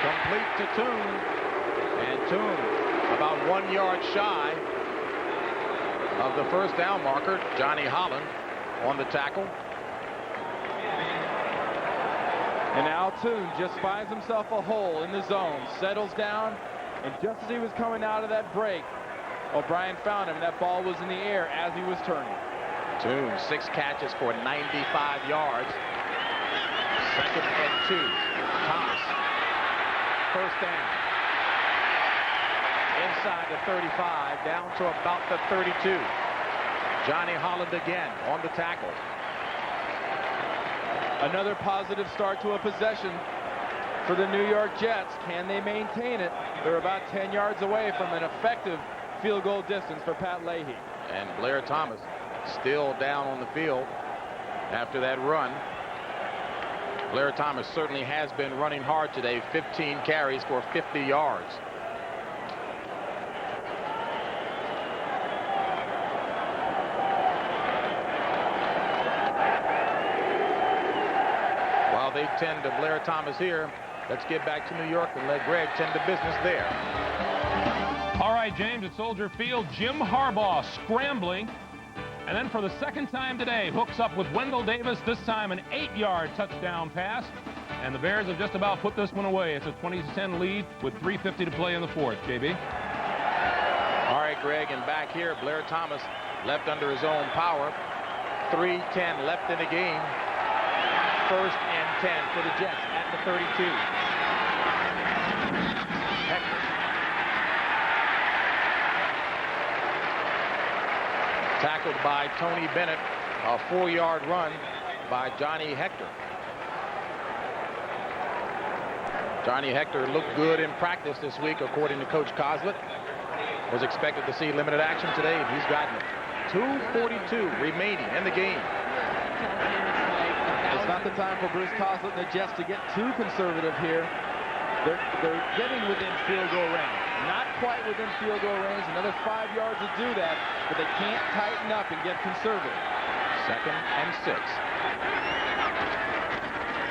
Complete to Toon, and Toon about 1 yard shy of the first down marker. Johnny Holland on the tackle. And Al Toon just finds himself a hole in the zone, settles down, and just as he was coming out of that break, O'Brien found him. That ball was in the air as he was turning. Toon, 6 catches for 95 yards. 2nd and 2. Thomas. First down. Inside the 35, down to about the 32. Johnny Holland again on the tackle. Another positive start to a possession for the New York Jets. Can they maintain it? They're about 10 yards away from an effective field goal distance for Pat Leahy. And Blair Thomas still down on the field after that run. Blair Thomas certainly has been running hard today. 15 carries for 50 yards. While they tend to Blair Thomas here, let's get back to New York and let Greg tend to business there. All right, James, at Soldier Field, Jim Harbaugh scrambling. And then for the 2nd time today, hooks up with Wendell Davis, this time an 8-yard touchdown pass. And the Bears have just about put this one away. It's a 20-10 lead with 3:50 to play in the 4th, JB. All right, Greg, and back here, Blair Thomas left under his own power. 3:10 left in the game. 1st and 10 for the Jets at the 32. Hector. Tackled by Tony Bennett. A 4-yard run by Johnny Hector. Johnny Hector looked good in practice this week, according to Coach Coslett. Was expected to see limited action today, and he's gotten it. 2:42 remaining in the game. It's not the time for Bruce Coslett and the Jets to get too conservative here. They're getting within field goal range. Not quite within field goal range. Another 5 yards to do that, but they can't tighten up and get conservative. 2nd and 6.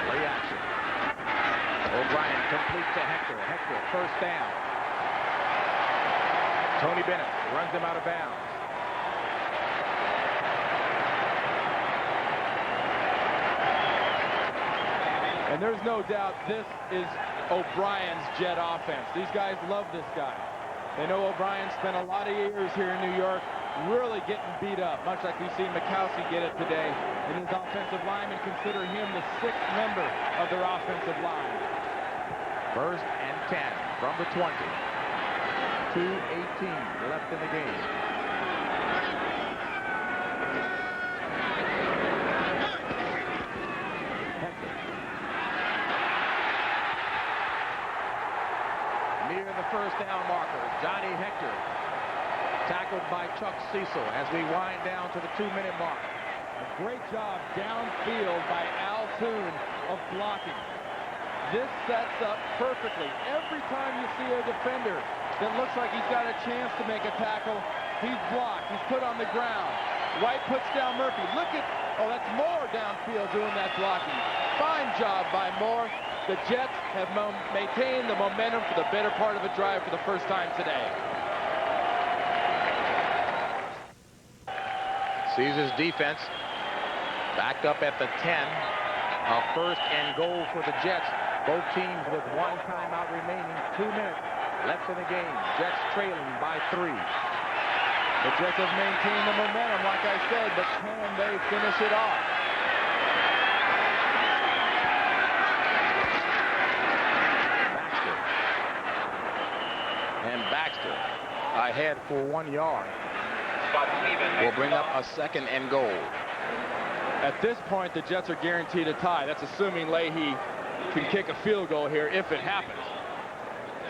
Play action. O'Brien complete to Hector. Hector, first down. Tony Bennett runs him out of bounds. And there's no doubt this is O'Brien's Jet offense. These guys love this guy. They know O'Brien spent a lot of years here in New York really getting beat up, much like we've seen Mikowski get it today. And his offensive linemen consider him the 6th member of their offensive line. 1st and 10 from the 20. 2:18 left in the game. Near the first down marker, Johnny Hector, tackled by Chuck Cecil as we wind down to the 2-minute mark. A great job downfield by Al Toon of blocking. This sets up perfectly. Every time you see a defender that looks like he's got a chance to make a tackle, he's blocked. He's put on the ground. White puts down Murphy. Look at, oh, that's Moore downfield doing that blocking. Fine job by Moore. The Jets have maintained the momentum for the better part of the drive for the first time today. Caesar's defense backed up at the 10. A 1st and goal for the Jets. Both teams with 1 timeout remaining. 2 minutes left in the game. Jets trailing by 3. The Jets have maintained the momentum, like I said, but can they finish it off? Baxter ahead for 1 yard. Will bring up a 2nd and goal. At this point, the Jets are guaranteed a tie. That's assuming Leahy can kick a field goal here if it happens.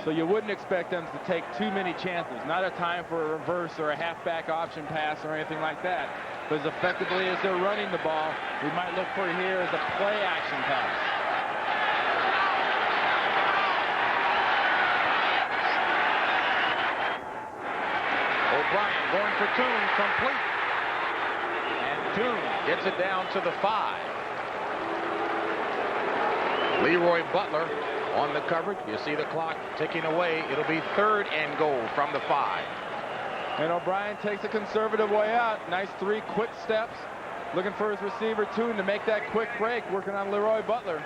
So you wouldn't expect them to take too many chances. Not a time for a reverse or a halfback option pass or anything like that. But as effectively as they're running the ball, we might look for here as a play action pass. O'Brien going for Toon, complete. And Toon gets it down to the 5. Leroy Butler on the coverage. You see the clock ticking away. It'll be 3rd and goal from the 5. And O'Brien takes a conservative way out. Nice 3 quick steps. Looking for his receiver, Toon, to make that quick break. Working on Leroy Butler.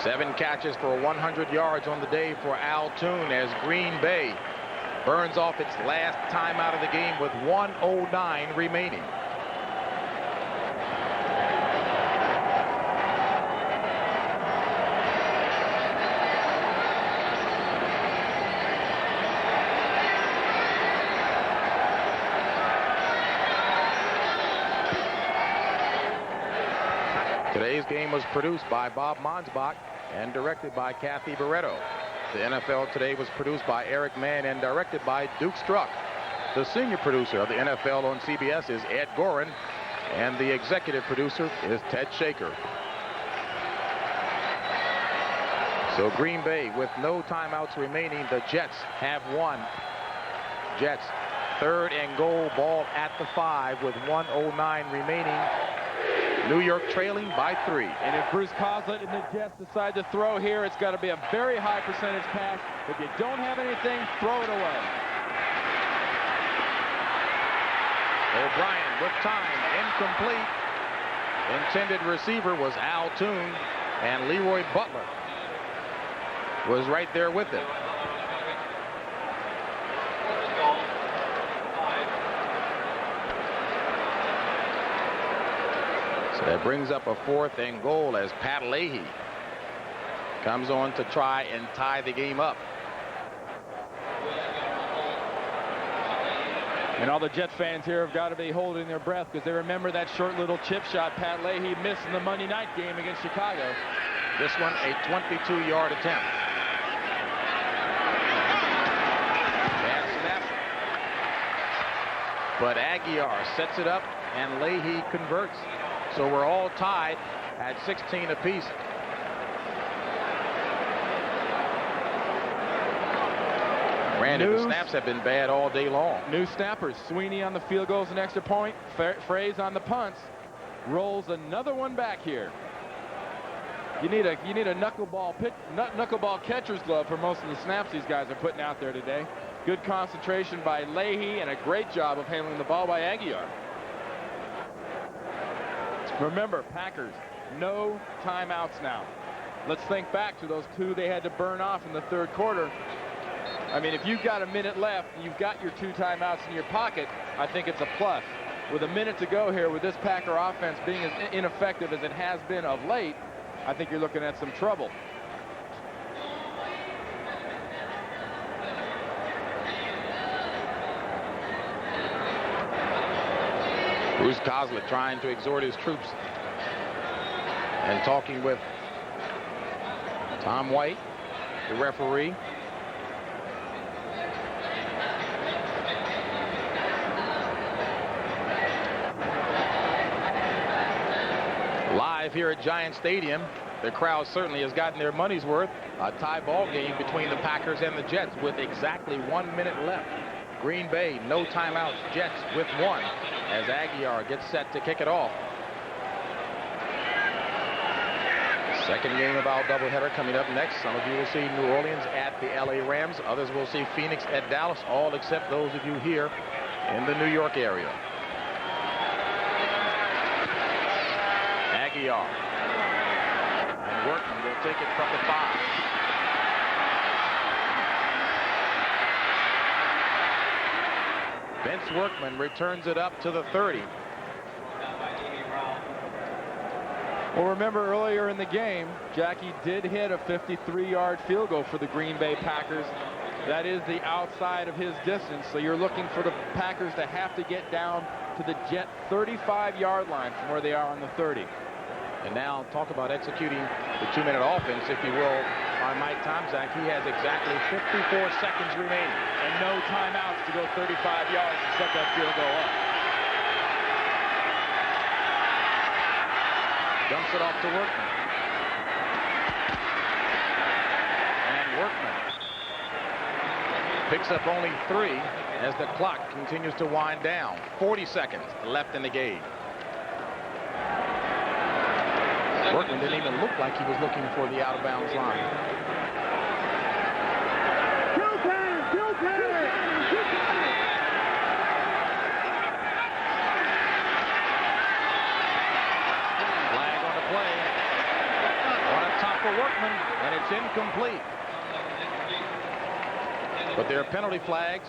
7 catches for 100 yards on the day for Al Toon as Green Bay burns off its last time out of the game with 1:09 remaining. Today's game was produced by Bob Monsbach and directed by Kathy Barretto. The NFL Today was produced by Eric Mann and directed by Duke Struck. The senior producer of the NFL on CBS is Ed Gorin, and the executive producer is Ted Shaker. So Green Bay with no timeouts remaining. The Jets have won. Jets 3rd and goal, ball at the 5 with 1:09 remaining. New York trailing by 3. And if Bruce Coslett and the Jets decide to throw here, it's got to be a very high percentage pass. If you don't have anything, throw it away. O'Brien with time, incomplete. Intended receiver was Al Toon, and Leroy Butler was right there with him. So that brings up a 4th and goal as Pat Leahy comes on to try and tie the game up. And all the Jet fans here have got to be holding their breath because they remember that short little chip shot Pat Leahy missed in the Monday night game against Chicago. This one a 22-yard attempt. Bad snap. But Aguiar sets it up and Leahy converts. So we're all tied at 16 apiece. Randy, the snaps have been bad all day long. New snappers. Sweeney on the field goals and extra point. Fraze on the punts. Rolls another one back here. You need a knuckleball catcher's glove for most of the snaps these guys are putting out there today. Good concentration by Leahy and a great job of handling the ball by Aguiar. Remember, Packers, no timeouts now. Let's think back to those 2 they had to burn off in the third quarter. I mean, if you've got a minute left, you've got your 2 timeouts in your pocket, I think it's a plus. With a minute to go here, with this Packer offense being as ineffective as it has been of late, I think you're looking at some trouble. Bruce Kozlik trying to exhort his troops and talking with Tom White, the referee. Live here at Giant Stadium, the crowd certainly has gotten their money's worth. A tie ball game between the Packers and the Jets with exactly 1 minute left. Green Bay, no timeouts. Jets with 1 as Aguiar gets set to kick it off. Second game of our doubleheader coming up next. Some of you will see New Orleans at the LA Rams. Others will see Phoenix at Dallas, all except those of you here in the New York area. Aguiar. And Workman will take it from the 5. Vince Workman returns it up to the 30. Well, remember earlier in the game, Jackie did hit a 53-yard field goal for the Green Bay Packers. That is the outside of his distance, so you're looking for the Packers to have to get down to the Jet 35-yard line from where they are on the 30. And now talk about executing the 2-minute offense, if you will, by Mike Tomczak. He has exactly 54 seconds remaining. And no timeouts to go 35 yards to set that field goal up. Dumps it off to Workman. And Workman picks up only 3 as the clock continues to wind down. 40 seconds left in the game. Workman didn't even look like he was looking for the out-of-bounds line. Flag on the play. On a top for Workman, and it's incomplete. But there are penalty flags.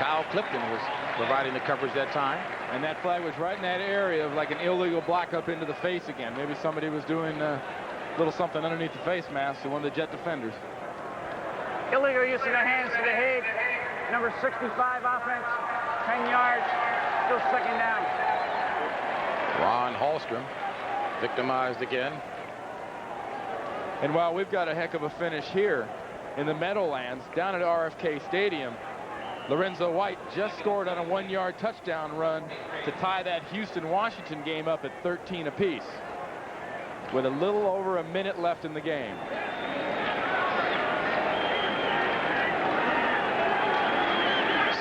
Kyle Clifton was providing the coverage that time. And that flag was right in that area of like an illegal block up into the face again. Maybe somebody was doing a little something underneath the face mask to one of the Jet defenders. Illegal use of the hands to the head. Number 65 offense. 10 yards. Still second down. Ron Hallstrom victimized again. And while we've got a heck of a finish here in the Meadowlands down at RFK Stadium, Lorenzo White just scored on a 1-yard touchdown run to tie that Houston-Washington game up at 13 apiece with a little over a minute left in the game.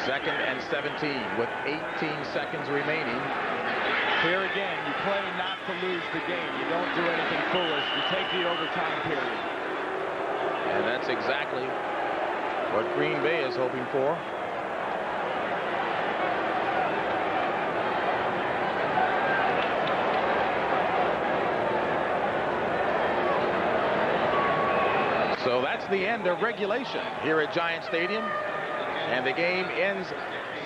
Second and 17 with 18 seconds remaining. Here again, you play not to lose the game. You don't do anything foolish. You take the overtime period. And that's exactly what Green Bay is hoping for. So that's the end of regulation here at Giant Stadium. And the game ends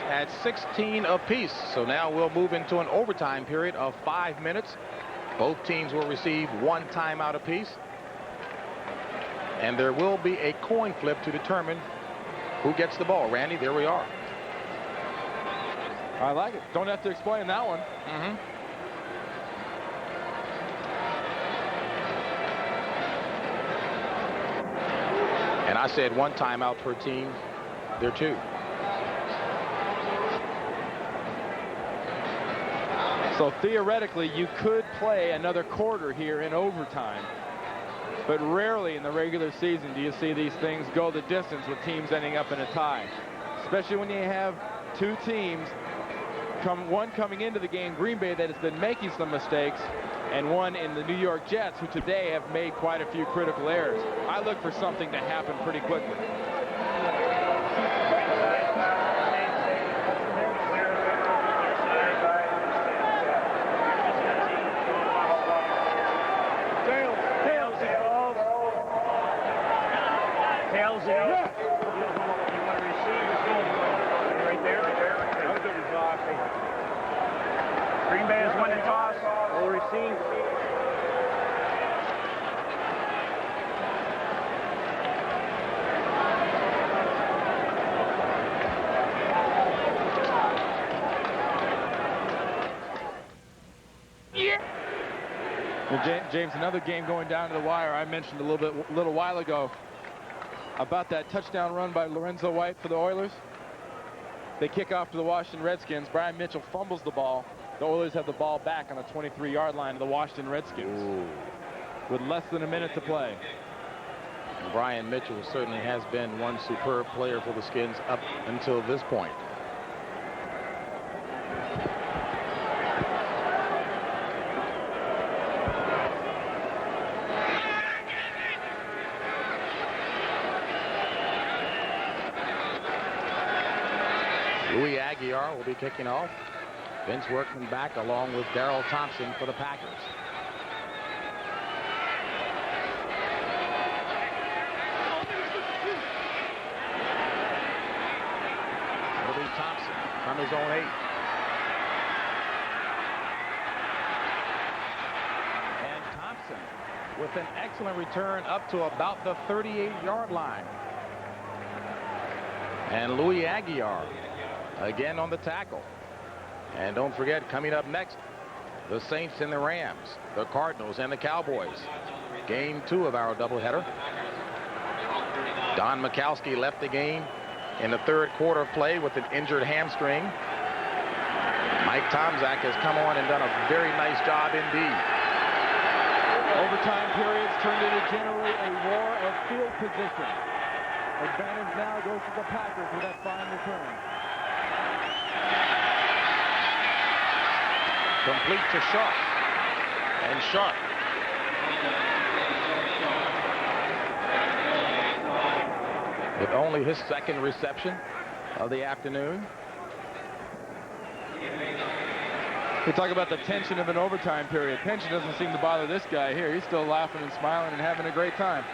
at 16 apiece. So now we'll move into an overtime period of 5 minutes. Both teams will receive 1 timeout apiece. And there will be a coin flip to determine who gets the ball. Randy, there we are. I like it. Don't have to explain that one. And I said 1 timeout per team. There are 2. So theoretically, you could play another quarter here in overtime. But rarely in the regular season do you see these things go the distance with teams ending up in a tie. Especially when you have two teams, one coming into the game, Green Bay, that has been making some mistakes, and one in the New York Jets, who today have made quite a few critical errors. I look for something to happen pretty quickly. Green Bay has won the toss. Will receive. Well, James, another game going down to the wire. I mentioned a little while ago about that touchdown run by Lorenzo White for the Oilers. They kick off to the Washington Redskins. Brian Mitchell fumbles the ball. The Oilers have the ball back on the 23-yard line of the Washington Redskins. Ooh. With less than a minute to play. And Brian Mitchell certainly has been one superb player for the Skins up until this point. Louis Aguiar will be kicking off. Vince Workman back along with Darrell Thompson for the Packers. It'll be Thompson from his own 8. And Thompson with an excellent return up to about the 38-yard line. And Louis Aguiar again on the tackle. And don't forget, coming up next, the Saints and the Rams, the Cardinals and the Cowboys. Game 2 of our doubleheader. Don Mikowski left the game in the third quarter of play with an injured hamstring. Mike Tomczak has come on and done a very nice job indeed. Overtime periods turned into generally a war of field position. Advantage now goes to the Packers with that fine return. Complete to Sharp. And Sharp. With only his second reception of the afternoon. We talk about the tension of an overtime period. Tension doesn't seem to bother this guy here. He's still laughing and smiling and having a great time.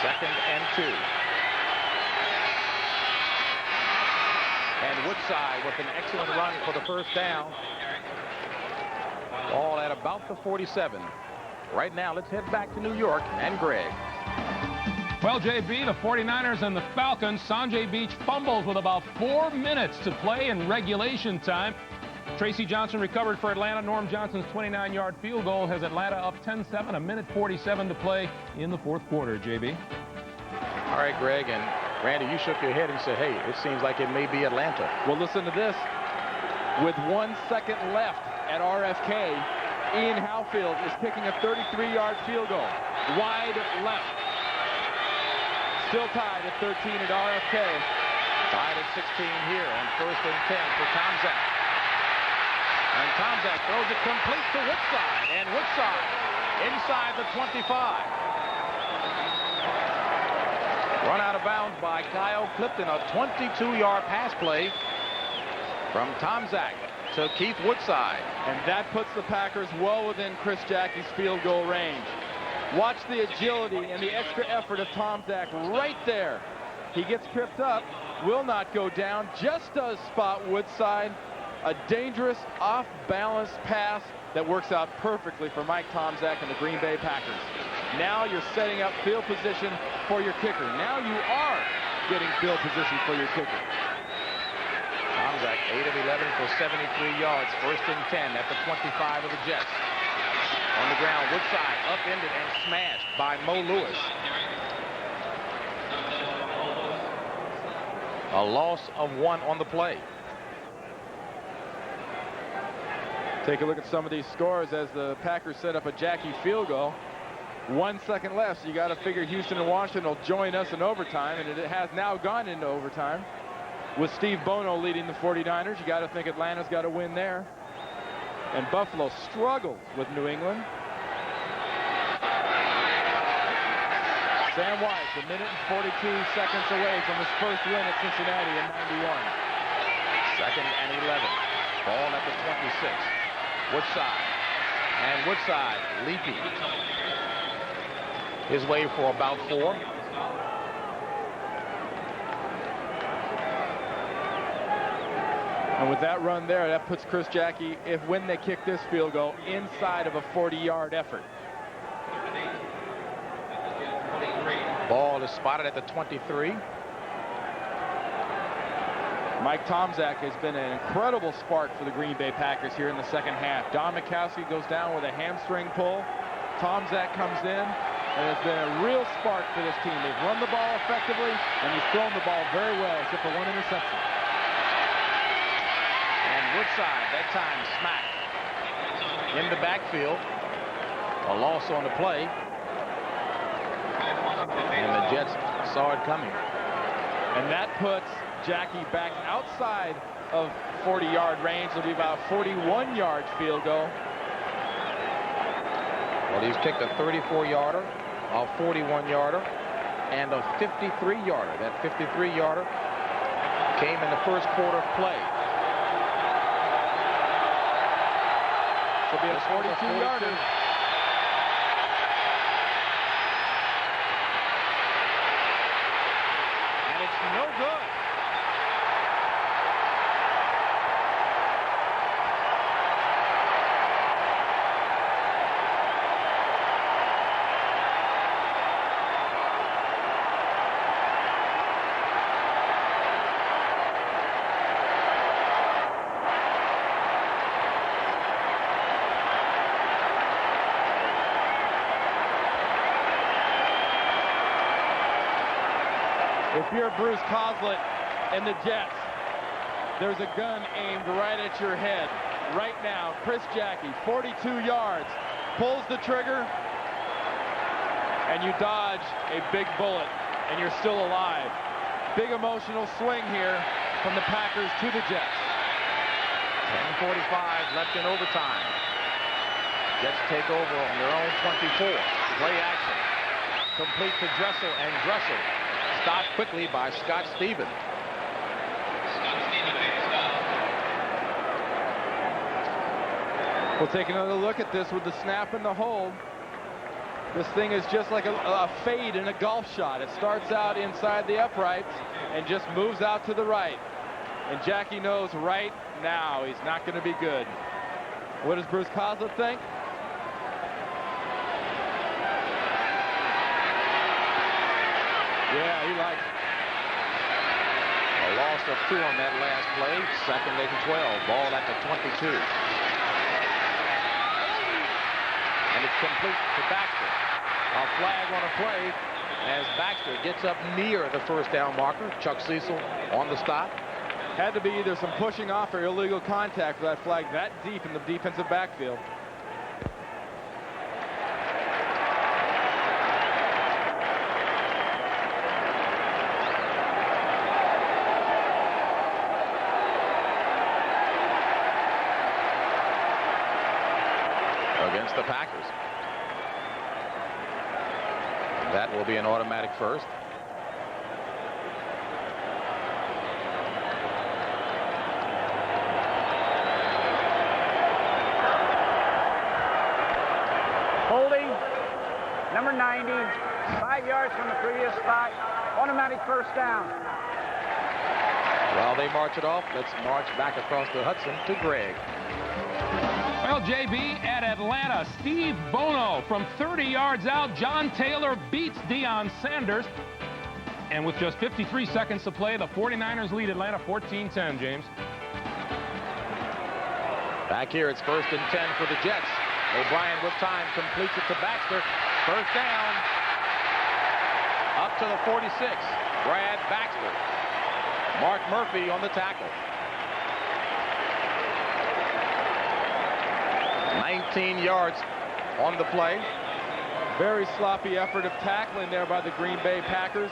Second and 2. And Woodside with an excellent run for the first down. All at about the 47. Right now, let's head back to New York and Greg. Well, JB, the 49ers and the Falcons. Sanjay Beach fumbles with about 4 minutes to play in regulation time. Tracy Johnson recovered for Atlanta. Norm Johnson's 29-yard field goal has Atlanta up 10-7, a minute 47 to play in the fourth quarter, JB. All right, Greg, and Randy, you shook your head and said, hey, it seems like it may be Atlanta. Well, listen to this. With 1 second left at RFK, Ian Howfield is kicking a 33-yard field goal. Wide left. Still tied at 13 at RFK. Tied at 16 here on first and 10 for Tomczak. And Tomczak throws it complete to Woodside. And Woodside inside the 25. Run out of bounds by Kyle Clifton. A 22-yard pass play from Tomczak to Keith Woodside. And that puts the Packers well within Chris Jackie's field goal range. Watch the agility and the extra effort of Tomczak right there. He gets tripped up, will not go down, just does spot Woodside. A dangerous off-balance pass that works out perfectly for Mike Tomczak and the Green Bay Packers. Now you're setting up field position for your kicker. Now you are getting field position for your kicker. Tomczak 8 of 11 for 73 yards. First and 10 at the 25 of the Jets. On the ground, Woodside upended and smashed by Mo Lewis. A loss of 1 on the play. Take a look at some of these scores as the Packers set up a Jackie field goal. 1 second left, so you got to figure Houston and Washington will join us in overtime, and it has now gone into overtime. With Steve Bono leading the 49ers, you got to think Atlanta's got to win there. And Buffalo struggles with New England. Sam White, a minute and 42 seconds away from his first win at Cincinnati in '91. 2nd and 11. Ball at the 26. Woodside. And Woodside leaping his way for about 4. And with that run there, that puts Chris Jackie, when they kick this field goal, inside of a 40-yard effort. Ball is spotted at the 23. Mike Tomczak has been an incredible spark for the Green Bay Packers here in the second half. Don Mikowski goes down with a hamstring pull. Tomczak comes in, and it's been a real spark for this team. They've run the ball effectively, and he's thrown the ball very well, except for 1 interception. And Woodside, that time smacked in the backfield. A loss on the play. And the Jets saw it coming. And that puts Jackie back outside of 40-yard range. It'll be about a 41-yard field goal. Well, he's kicked a 34-yarder, a 41-yarder, and a 53-yarder. That 53-yarder came in the first quarter of play. It'll be a 42-yarder. And it's no good. If you're Bruce Coslett and the Jets, there's a gun aimed right at your head. Right now, Chris Jackie, 42 yards, pulls the trigger, and you dodge a big bullet, and you're still alive. Big emotional swing here from the Packers to the Jets. 10:45 left in overtime. Jets take over on their own 24. Play action. Complete to Dressel, and Dressel stopped quickly by Scott Stevens. We'll take another look at this with the snap and the hold. This thing is just like a fade in a golf shot. It starts out inside the uprights and just moves out to the right. And Jackie knows right now he's not going to be good. What does Bruce Coslett think? Yeah, he likes it. A loss of 2 on that last play. 2nd and 12. Ball at the 22. And it's complete to Baxter. A flag on a play as Baxter gets up near the first down marker. Chuck Cecil on the stop. Had to be either some pushing off or illegal contact for that flag that deep in the defensive backfield. Against the Packers. That will be an automatic first. Holding, number 90, 5 yards from the previous spot, automatic first down. While they march it off, let's march back across the Hudson to Greg. Well, JB, at Atlanta, Steve Bono from 30 yards out. John Taylor beats Deion Sanders. And with just 53 seconds to play, the 49ers lead Atlanta 14-10, James. Back here, it's 1st and 10 for the Jets. O'Brien with time completes it to Baxter. First down. Up to the 46. Brad Baxter. Mark Murphy on the tackle. 19 yards on the play. Very sloppy effort of tackling there by the Green Bay Packers.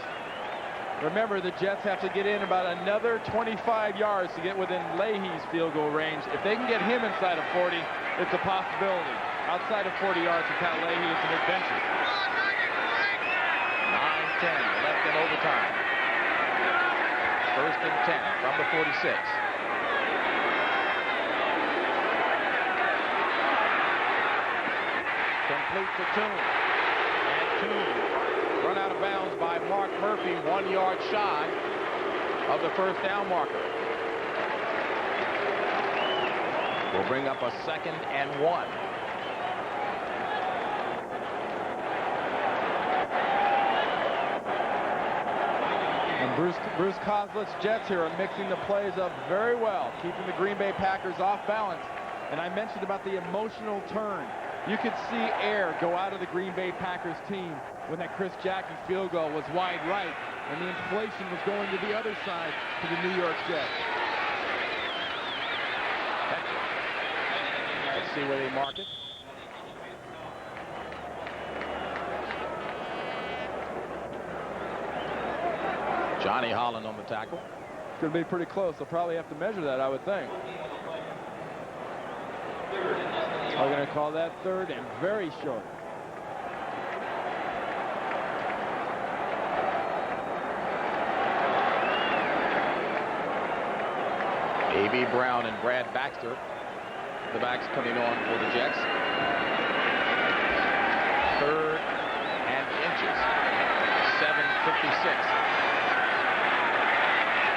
Remember, the Jets have to get in about another 25 yards to get within Leahy's field goal range. If they can get him inside of 40, it's a possibility. Outside of 40 yards for Pat Leahy, it's an adventure. 9-10 left in overtime. First and 10 from the 46. Complete to Toon. And Toon run out of bounds by Mark Murphy, 1 yard shy of the first down marker. Will bring up a 2nd and 1. And Bruce Kozlitz's Jets here are mixing the plays up very well, keeping the Green Bay Packers off balance. And I mentioned about the emotional turn. You could see air go out of the Green Bay Packers team when that Chris Jackson field goal was wide right, and the inflation was going to the other side to the New York Jets. Let's see where they mark it. Johnny Holland on the tackle. It's going to be pretty close. They'll probably have to measure that, I would think. We're going to call that 3rd and very short. A.B. Brown and Brad Baxter, the backs coming on for the Jets. 3rd and inches. 7:56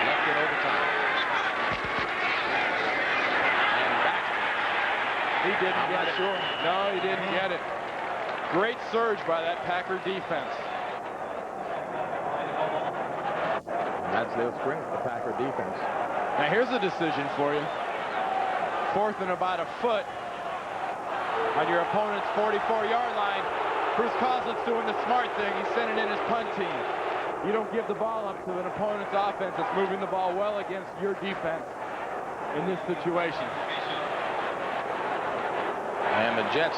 left in overtime. He didn't get it. Sure. No, he didn't get it. Great surge by that Packer defense. That's their strength, the Packer defense. Now here's a decision for you. 4th and about a foot on your opponent's 44-yard line. Bruce Kozlitz doing the smart thing. He's sending in his punt team. You don't give the ball up to an opponent's offense that's moving the ball well against your defense in this situation. And the Jets,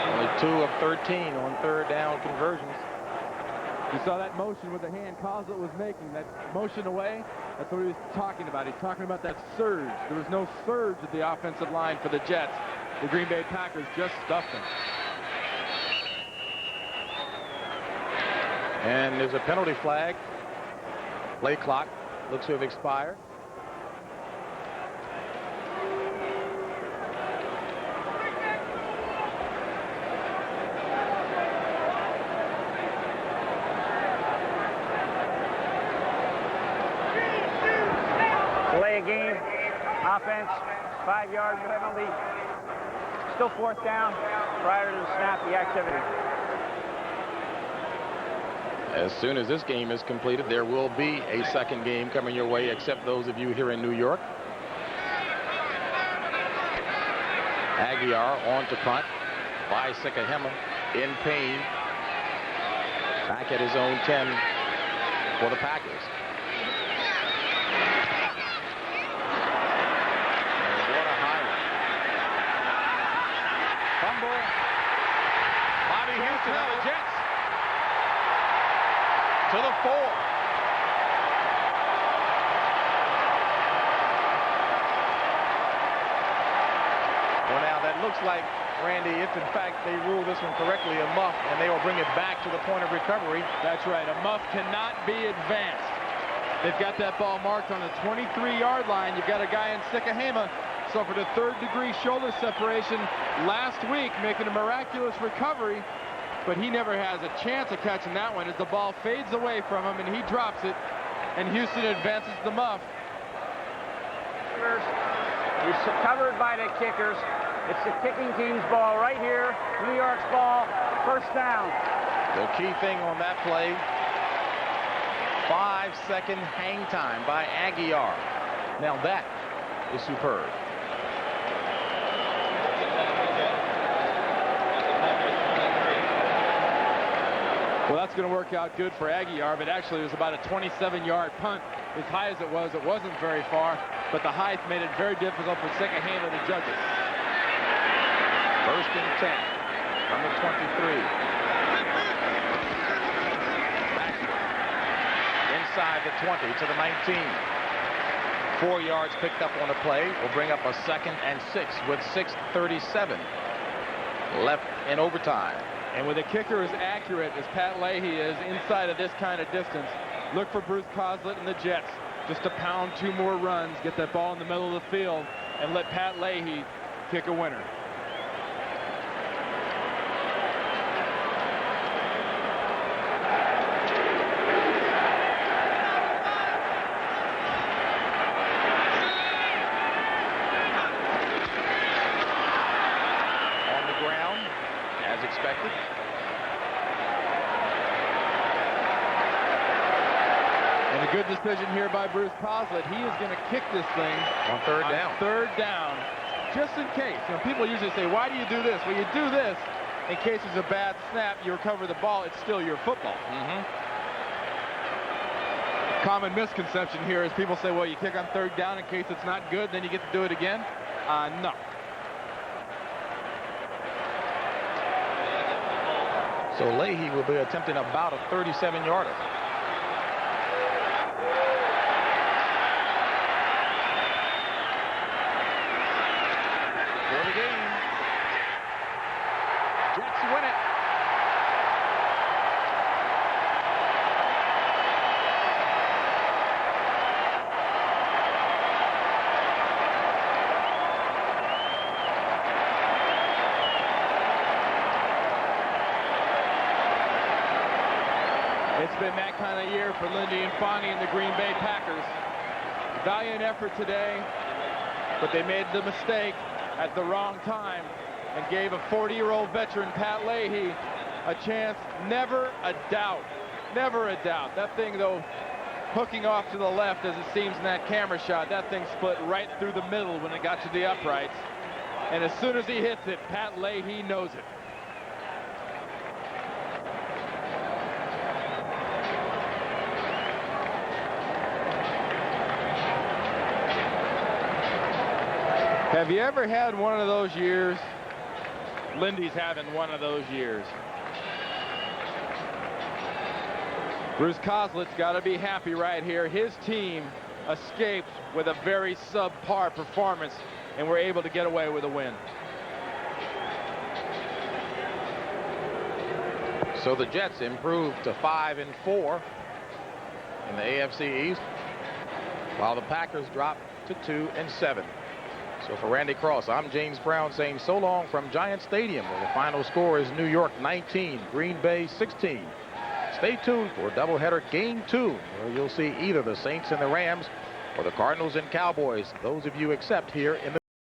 only 2 of 13 on 3rd down conversions. You saw that motion with the hand Kozlitz was making, that motion away. That's what he was talking about. He's talking about that surge. There was no surge at the offensive line for the Jets. The Green Bay Packers just stuffed them. And there's a penalty flag. Play clock looks to have expired. Delay a game, offense, 5-yard penalty. Still 4th down prior to the snap, the activity. As soon as this game is completed, there will be a 2nd game coming your way, except those of you here in New York. Aguiar on to punt. By Sikahema in pain. Back at his own 10 for the Packers. And what a highlight. Fumble. Bobby Houston of the Jets. To the 4. Well, now that looks like, Randy, if in fact they rule this one correctly, a muff, and they will bring it back to the point of recovery. That's right. A muff cannot be advanced. They've got that ball marked on the 23-yard line. You've got a guy in Sikahema suffered a 3rd-degree shoulder separation last week, making a miraculous recovery. But he never has a chance of catching that one as the ball fades away from him and he drops it, and Houston advances the muff. He's covered by the kickers. It's the kicking team's ball right here. New York's ball, 1st down. The key thing on that play, 5-second hang time by Aguiar. Now that is superb. Well, that's going to work out good for Aguiar, but actually it was about a 27-yard punt. As high as it wasn't very far, but the height made it very difficult for second handler to judge it. First and 10 from the 23. Inside the 20 to the 19. 4 yards picked up on the play will bring up a 2nd and 6 with 6:37 left in overtime. And when the kicker is accurate as Pat Leahy is inside of this kind of distance, look for Bruce Coslett and the Jets just to pound 2 more runs, get that ball in the middle of the field, and let Pat Leahy kick a winner. On the ground, as expected. And a good decision here by Bruce Coslett. He is going to kick this thing On third down. Third down, just in case. You know, people usually say, why do you do this? Well, you do this in case there's a bad snap, you recover the ball, it's still your football. Common misconception here is people say, well, you kick on third down in case it's not good, then you get to do it again. No. So Leahy will be attempting about a 37-yarder. For the game. Jets win it. It's been that kind of year for Lindy Infante and the Green Bay Packers. Valiant effort today, but they made the mistake at the wrong time and gave a 40-year-old veteran, Pat Leahy, a chance. Never a doubt. Never a doubt. That thing, though, hooking off to the left as it seems in that camera shot, that thing split right through the middle when it got to the uprights. And as soon as he hits it, Pat Leahy knows it. Have you ever had one of those years? Lindy's having one of those years. Bruce Coslett's got to be happy right here. His team escaped with a very subpar performance and were able to get away with a win. So the Jets improved to 5-4 in the AFC East, while the Packers dropped to 2-7. So for Randy Cross, I'm James Brown saying so long from Giant Stadium, where the final score is New York 19, Green Bay 16. Stay tuned for doubleheader Game 2, where you'll see either the Saints and the Rams or the Cardinals and Cowboys. Those of you except here in the